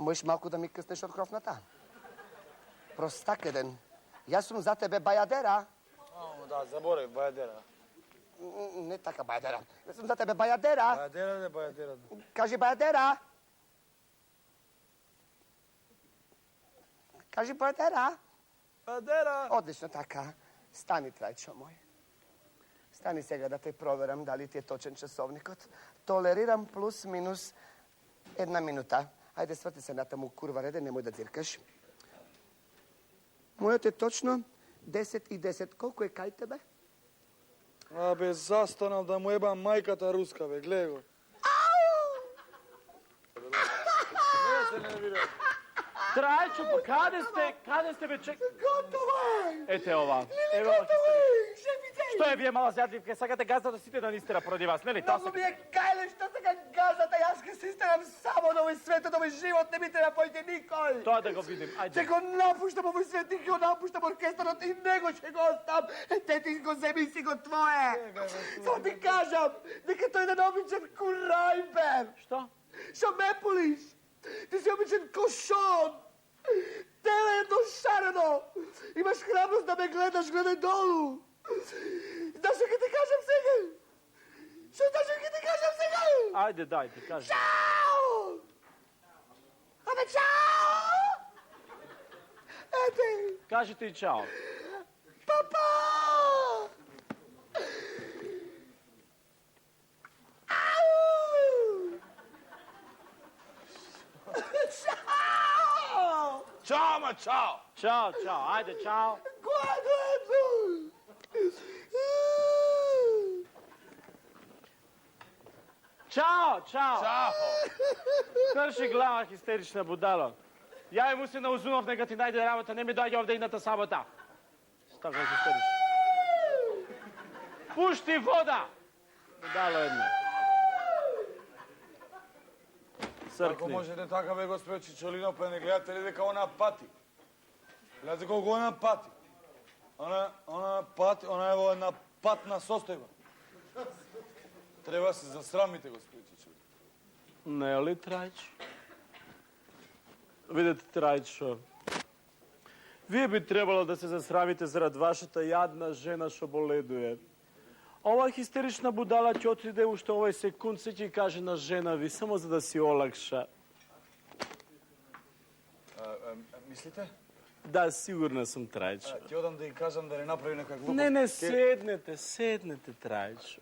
Можеш малку да ми къснеш од крофната? Простак еден. Јас сум за тебе бајадера. Да, заборев, бајадера. Не така бајадера. Јас сум за тебе бајадера. Бајадера. Кажи бајадера. Кажи бајадера. Бајадера. Одлично така. Стани, Трајчо мој. Стани сега да те проверам дали ти е точен часовникот. Толерирам плюс минус 1 минута. Ајде, сврти се натаму, курва реде, немој да дзиркаш. Мојот е точно 10:10. Колку е кај тебе? Абе, застанал да му ебам мајката руска, бе, гледай го. Не се нервирам. Трајчо, па каде сте бе, чек... Готово е! Ете ова. Лили, готово е! Шефице! Што е вие мала зјадливка? Сакате газата сите да нистера поради вас, нели? Многу ми е кајле, што сега газата, јас ке се истерам само на овој свет, од овој живот, не ми треба појде никој. Тоа да го видим, ајде. Ќе го напуштам овој свет и ќе го напуштам оркестарот и него ќе го остам. Те ти го земи и си го твое. Само ти кажам, дека тој е еден обичен курајбер. Што? Што ме полиш? Ти си обичен кошон. Теле е дошарено. Имаш храброст да ме гледаш, гледај долу. Знаеш што ќе ти кажам сега? Што знаеш што ќе ти кажам сега? Ајде, дајте, кажи. Чао! Абе, чао! Ете! Кажете и чао. Папа! Ау! Чао! Чао, ма, чао! Чао, чао, ајде, чао. Кога ето? Чао, чао. Чао! Крши глава, хистерична будало. Јај му се на Узунов, нека ти најде работа, не ми доаѓа овде идната сабота. Стака хистерична. Пушти вода! Будало едно. Како Цркни. можете така, бе, господе Чичолино, па не гледате ли дека она пати? Гледате колку она пати. Она пати, она е во една патна состојба. Треба се засрамите, господи Чичолино. Не ли, Трајчо? Видете, Трајчо, вие би требало да се засрамите зарад вашата јадна жена што боледуе. Ова хистерична будала ќе отиде уште овој секунд, се ќе каже на жена ви, само за да си олакша. Мислите? Да, сигурна сум, Трајчо. Ќе одам да ја кажам да не направи нека глупост. Не, седнете, Трајчо.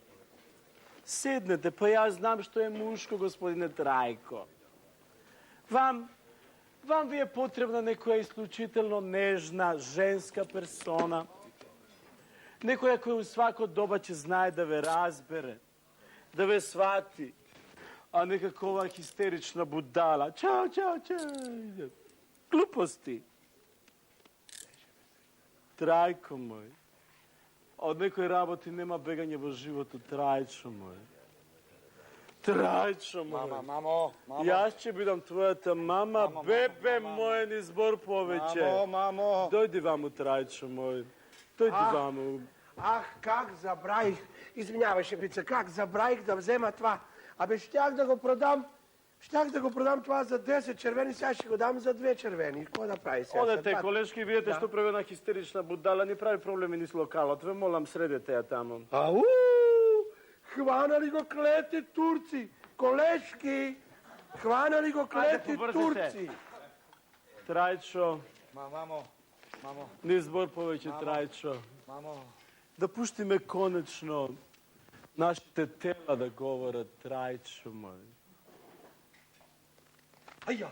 Седнете, па јас знам што е мушко, господине Трајко. Вам ви е потребна некоја исклучително нежна, женска персона. Некоја која у свако доба ќе знае да ве разбере. да ве свати. А некако ова хистерична будала. Чао, чао, чао. Глупости. Трајко мој. Од некој работи нема бегање во животот, Трајчо мој. Трајчо мој. Мамо. Јас ќе бидам твојата мама, бебе мој, ни збор повеќе. Мамо. Дојди ваму, Трајчо мој. Дојди ваму. Ах, как забраих, извинявай, шефица, как забраих да взема това. Абе, щях да го продам това за 10 червени, сега ще го дам за 2 червени. Какво да прави сега? Одете, колешки, видете што прави една хистерична будала, ни прави проблеми ни с локалот. Ве молам, средете ја тамо. Ау! Хванали го клети турци! Колешки! Хванали го клети турци! Трајчо, Мамо. ни збор повеќе, Трајчо. Мамо. Да пуштиме конечно нашите тела да говорат, Трајчо мој. Аја!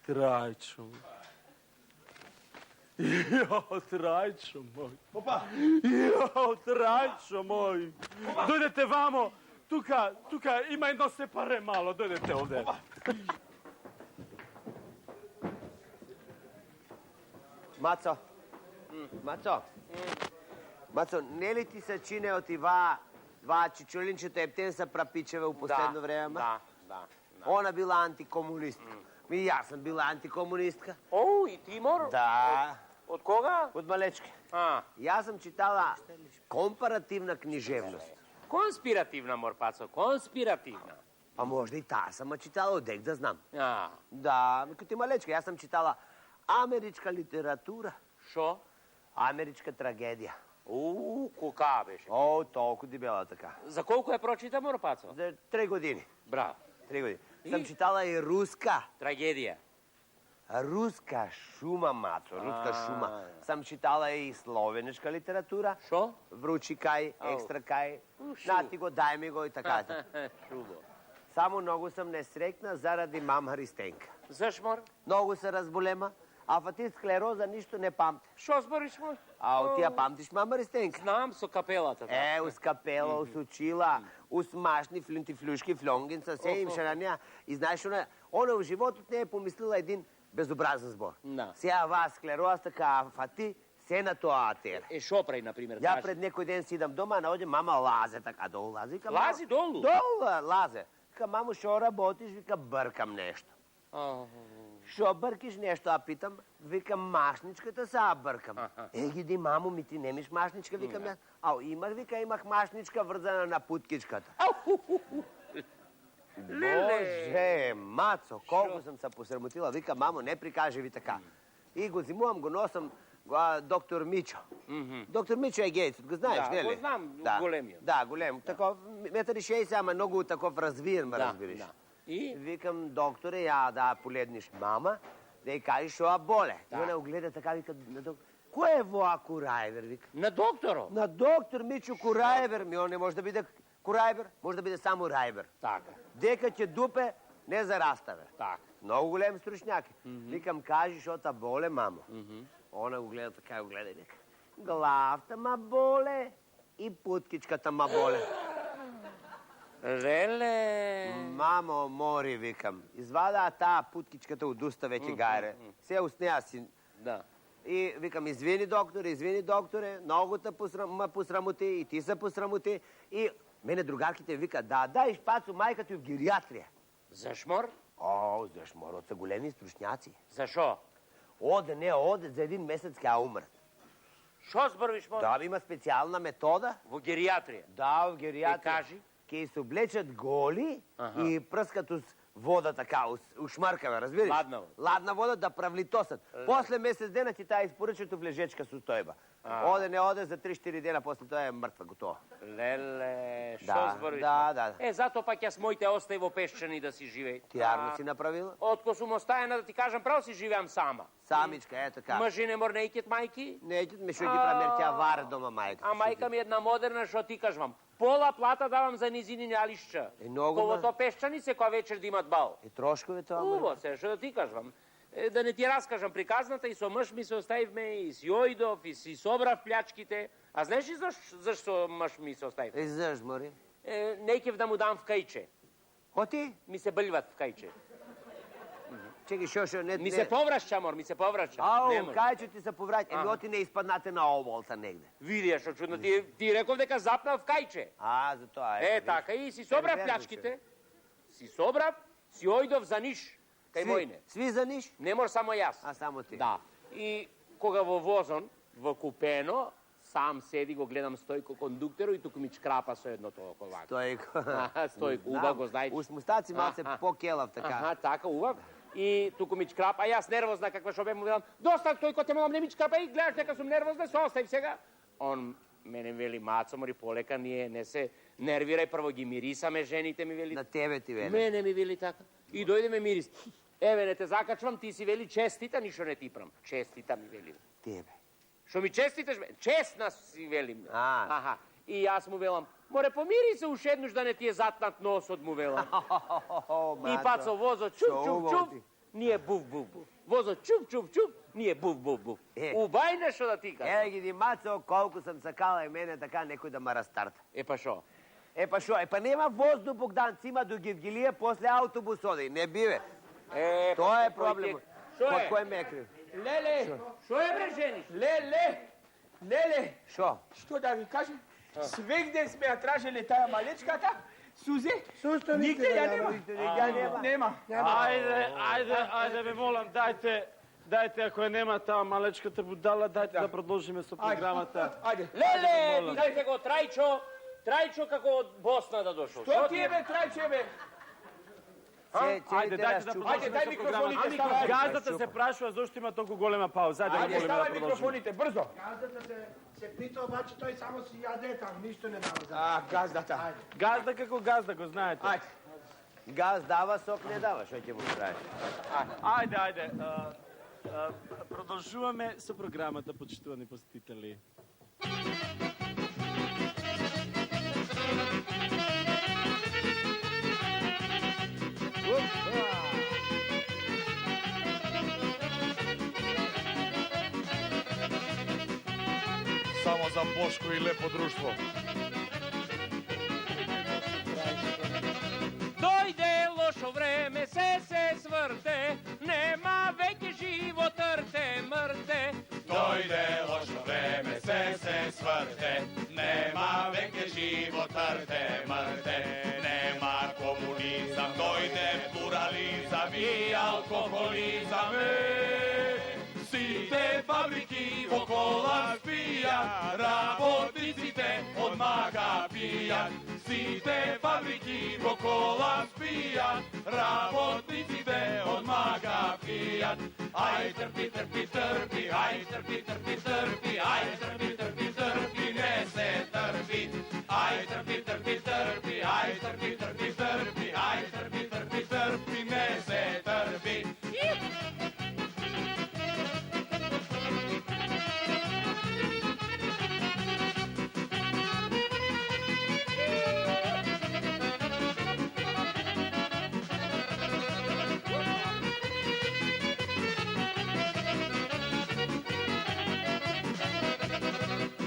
Трајчо. Јо, Трајчо мој. Опа! Јо, Трајчо мој. Дојдете вамо. Тука има едно сепаре мало. Дојдете овде. Мацо. Мацо, не ли ти се чине од два чичулинчета ептен са прапичеве у последно време? Да. Она била антикомунистка. И јас сам била антикомунистка. О, и ти, мор? Да. Од кога? Од малечке. А, Јас сам читала компаративна книжевност. конспиративна, мор, пацо, конспиративна. Па можда и таа сам читала одек да знам. А, Да, като малечка, јас сам читала америчка литература, шо? америчка трагедија. Кока беше? О, толку дебела така. За колку ја прочита, мор, пацо? За 3 години. Браво. 3 години. Сам читала и руска. Трагедија. Руска шума, Мацо, руска шума. Сам читала и словенешка литература. Шо? Вручи кај, екстра кај, нати го, дај ми го и така. Шубо. Само многу сам несрекна заради мам Христенка. Заш, мор? Многу се разболема, а фати склероза ништо не памти. Шо збориш, мор? А ти ја памтиш мама Христенка? Знам, со капелата. Да. Ус капела, ус очила, ус машни флюнтифлюшки, флонгинца, се им ше на неа. И знаеш, она у животот не е помислила един безобразен збор. Да. Сега вас склероза така фати се на тоа атера. Шо прави, например? Ја пред некој ден си идам дома, наоѓам мама лазе така долу, лазе. Вика, Лази долу? Долу лазе. Вика, мамо, шо работиш? Вика, бъркам нешто. Шо бъркиш нешто? А питам, вика, машничката са бъркам. Ги, мамо, ми ти немиш машничка? Викам јас. Ау, имаш, вика, имах машничка врзана на путкичката. Боже, Мацо, колко съм се посрамотила. Вика, мамо, не прикаже ви така. И го зимувам, го носам доктор Мичо. Доктор Мичо е гејц, го знаеш, не ли? Да, го знам, големиот. Да, голем. Таков, 1,60 м, ама многу таков развиен, ме разбираш. И? Викам, докторе, ја да поледниш мама, да ја кажеш шо боле. И она го гледа така, вика, на доктор. Кој е воа Курајвер, вика? На докторо? На доктор Мичо Курајвер. Ми он не може да биде Курајвер, може да биде само Рајвер. Така. Дека ќе дупе, не зараставе. Така. Многу голем стручњак. Викам, кажи шо та боле, мамо. Она го гледа така, го гледа и вика, главта ма боле и путкичката ма боле. Реле. Мамо, мори, викам. Извада таа путкичката од уста веќе гајре. Се уснеа си. Да. И викам, извини, докторе, многу те посрамоти и ти се посрамоти. И мене другарките вика, да, дај шпацу мајка ти в гериатрија. Зашмор? О, зашмор, од се големи стручњаци. Зашо? Оде, за 1 месец ќе умрат. Шо зборвиш, мор? Да, има специјална метода. Во гериатрија? Да, во гериатрија. Е, кажи. Ке се облечат голи и прскат уз вода така, ушмаркава, разбираш? Ладна вода. Ладна вода да правлитосат. После месец дена ќе таа испорачат у влежечка со стојба. Оде, не оде, за 3-4 дена после тоа е мртва, готова. Леле, шо Да, збориш? да. Зато пак јас моите остај во Пешчани да си живеј. Ти јарно си направила? Отко сум остајана да ти кажам, право си живеам сама. Самичка, е така. Мъжи не мор не икет мајки? Не икет, ме шо ги прамер, тя варе дома мајка. А мајка ми е една модерна, шо ти кажвам. Пола плата давам за низини њалишча. Колото Пешчани секоја вечер да имат бал. И трошкове тоа? Убаво се, шо да ти кажвам. Да не ти раскажам приказната, и со мъж ми се оставивме, и си ојдов, и си собрав плячките, А знаеш ли зашто мъж ми се остави? Зашто, мори? Не ќе да му дам в кајче. Оти? Ми се бъливат в кајче. Чекай, шо, не... Ми се повраща, мор, ми се повраща. Ау, кајче ти се повраќа. Еми, оти не испаднате на оболта негде. Види, што чудно, ти реков дека запнал в кајче. За тоа е. Така, и си собрав плячките, си ојдов за Ниш, кај мојне. Сви за Ниш? Не мор само јас. А само ти? Да. И кога во возон, во купено, сам седи, го гледам Стојко кондуктеро и туку ми чкрапа со едното око вака. Стојко, убав го знаеш. Усмустаци малце по-келав, така. Така, убав. И туку ми чкрапа, а јас нервозна каква шо бе му велам, доста Стојко те молам, не ми чкрапа и гледаш дека сум нервозна, се остави сега. Он мене вели, Мацо, мори полека, не се нервирај, прво ги мирисаме жените, ми вели. На тебе ти вели. Мене ми вели така. И дојде ме мирис. Еве, не те закачвам, ти си вели честита, ништо не ти прам. Честита ми вели. Тебе. Шо ми честиташ, бе? Честна си велим. Аха. И јас му велам, море помири се уш еднуш да не ти е затнат носот, му велам. И пацо возо чуп, ние був. Возо чуп, ние був. Убај нешто да ти кажа. Ги Мацо, колку сам сакала и мене така некој да ма растарта. Па шо? Па нема воз до Богданци, има до Гевгилија, после автобус оди. Не биве. Тоа е проблем. Шо Под е? кој ме крив? Леле! Шо е, бре, жениш? Леле! Шо? Што да ви кажем? Свегде сме ја тражеле таа малечката, Сузе, нигде ја нема. Ајде, ме молам, дайте, ако ја нема таа малечката будала, дайте да продолжиме со програмата. Леле, видите го Трајчо како од Босна да дошол. Што ти е, бе, Трајче, бе? Ајде, дайте да продолжиме со микрофоните, програмата. ставај. Газдата се прашува зошто има толку голема пауза. Ајде, ставај микрофоните, брзо. Газдата се пита, обаче тој само си јаде там, ништо не дава. Газдата. Газда како газда, го знаете. Ајде. Газ дава, сок не дава, што ќе му прави? Ајде. Продолжуваме со програмата, почитувани посетители. Само за Бошко и лепо друштво. Дојде лошо време, се сврте, нема веќе живот мрте. Дојде лошо време, се сврте, нема веќе живот мрте. Нема комунизам, дојде плурализам и алкохолизам. Сите фабрики во кола спијат, работниците од мага пијат. Сите фабрики во кола спијат, работниците од мага пијат. Ај трпи, ај трпи, ај трпи, не се трпи. Ај трпи, ај трпи, ај трпи, не се трпи.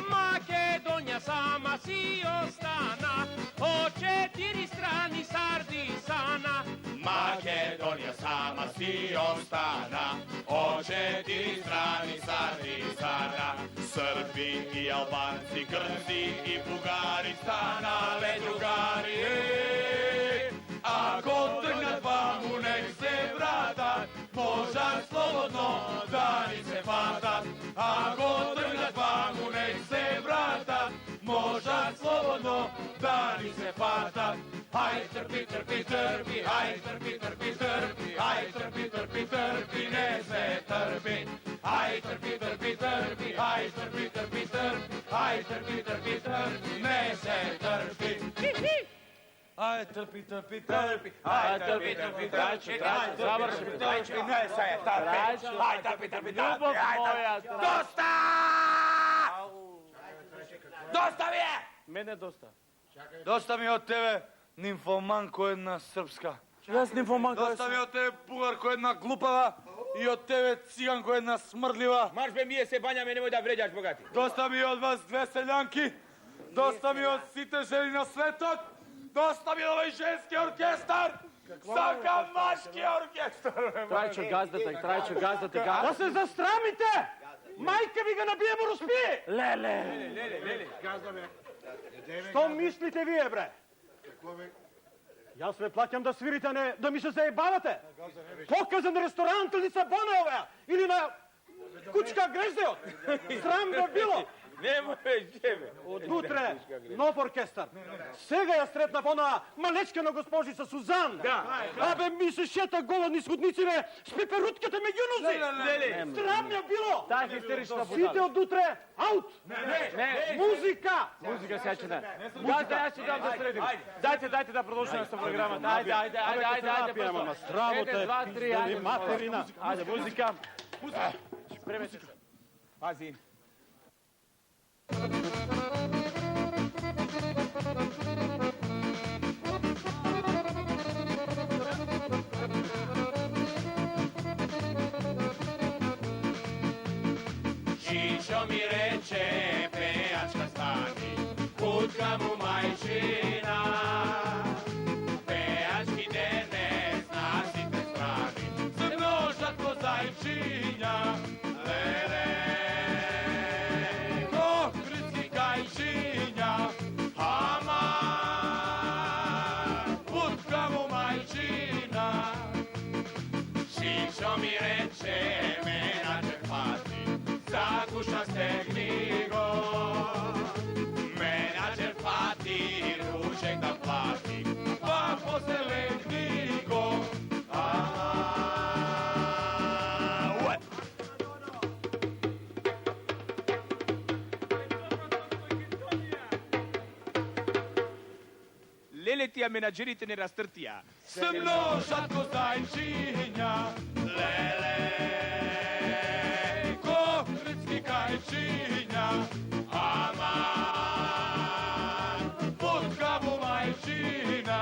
Македонија сама си остана, о 4 страни сардисана. Македонија сама си остана, о 4 страни сардисана. Срби и албанци, грци и бугари станале другари. Ако тргнат ваму нек се вратат, можат слободно да ни се фатат. Ако тргнат ваму нек се вратат, можат слободно да ни се фатат. Ај трпи, ај трпи, ај трпи, не се трпи. Ај трпи, ај трпи, ај трпи, не се трпи. Ај, трпи, Ај трпи, Заврши, не се трпи. Ај трпи, Љубов моја, Доста! Доста ви е! мене доста. Доста ми од тебе, нимфоманко една српска. Јас нимфоманка. Доста ми од тебе, бугарко една глупава. И од тебе, циганко, една смрдлива. Марш бе, ние се бањаме, немој да вреđаш, богати. Доста ми од вас две селјанки. Доста ми од сите жени на светот. Доста ми од овој женски оркестар. Сакам машки оркестар. Трајчо газдате. Да се застрамите! Мајка ви ga набие му распие! Леле. Што мислите вие, бре? Јас ве плаќам да свирите, а не да ми се заебавате. Показан ресторант или са Бонеовеа, или на Кучка Греждеот. Срам да било. Немој, жебе. Од утре нов оркестар. Сега ја сретнав онаа малечкана госпожица Сузан. Абе, ми се шета гола низ ходниците с пеперутките меѓу нози. Срам ја било. Таа хистерична будала. Сите од утре аут. Не. Музика се ќе не. Дайте, јас ќе дам да средим. Дайте да продолжиме со програмата. Ајде. Мама, страво те. 1, 2, 3, ајде. Материна. Ајде, музика. Премете се. Пази. Čičo mi reče, pejačka stani, kutka mu majčina. Pejački dene, znasite strani, se množat ko zajčinja. Lele, ko kritski kajčinja, ama, kutka mu majčina. Čičo mi reče, menađer pati, zakuša stegni go. Menađer pati, ruček da plati, pa posle legni go. Lele ti a menadžerite ne rastrtija. Se množat ko zajčinja. Lele, ko kritski kajčinja. Aman, putka mu majčina.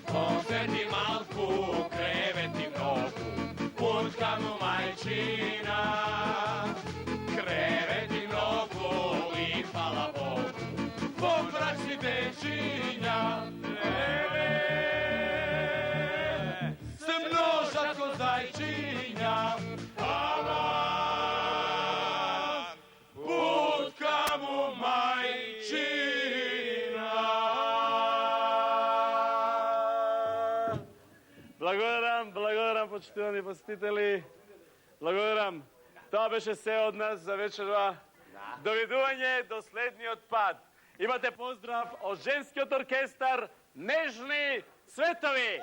Koncerti malku, kreveti mnogu, putka mu majčina. Kreveti mnogu i hvala Bogu, pomračni dečinja. Lele, se množat ko zajčinja. Aman, putka mu majčina. Благодарам, почитувани посетители. Благодарам. Тоа беше се од нас за вечерва. Довидување до следниот пат. Имате поздрав од женскиот оркестар Нежни цветови.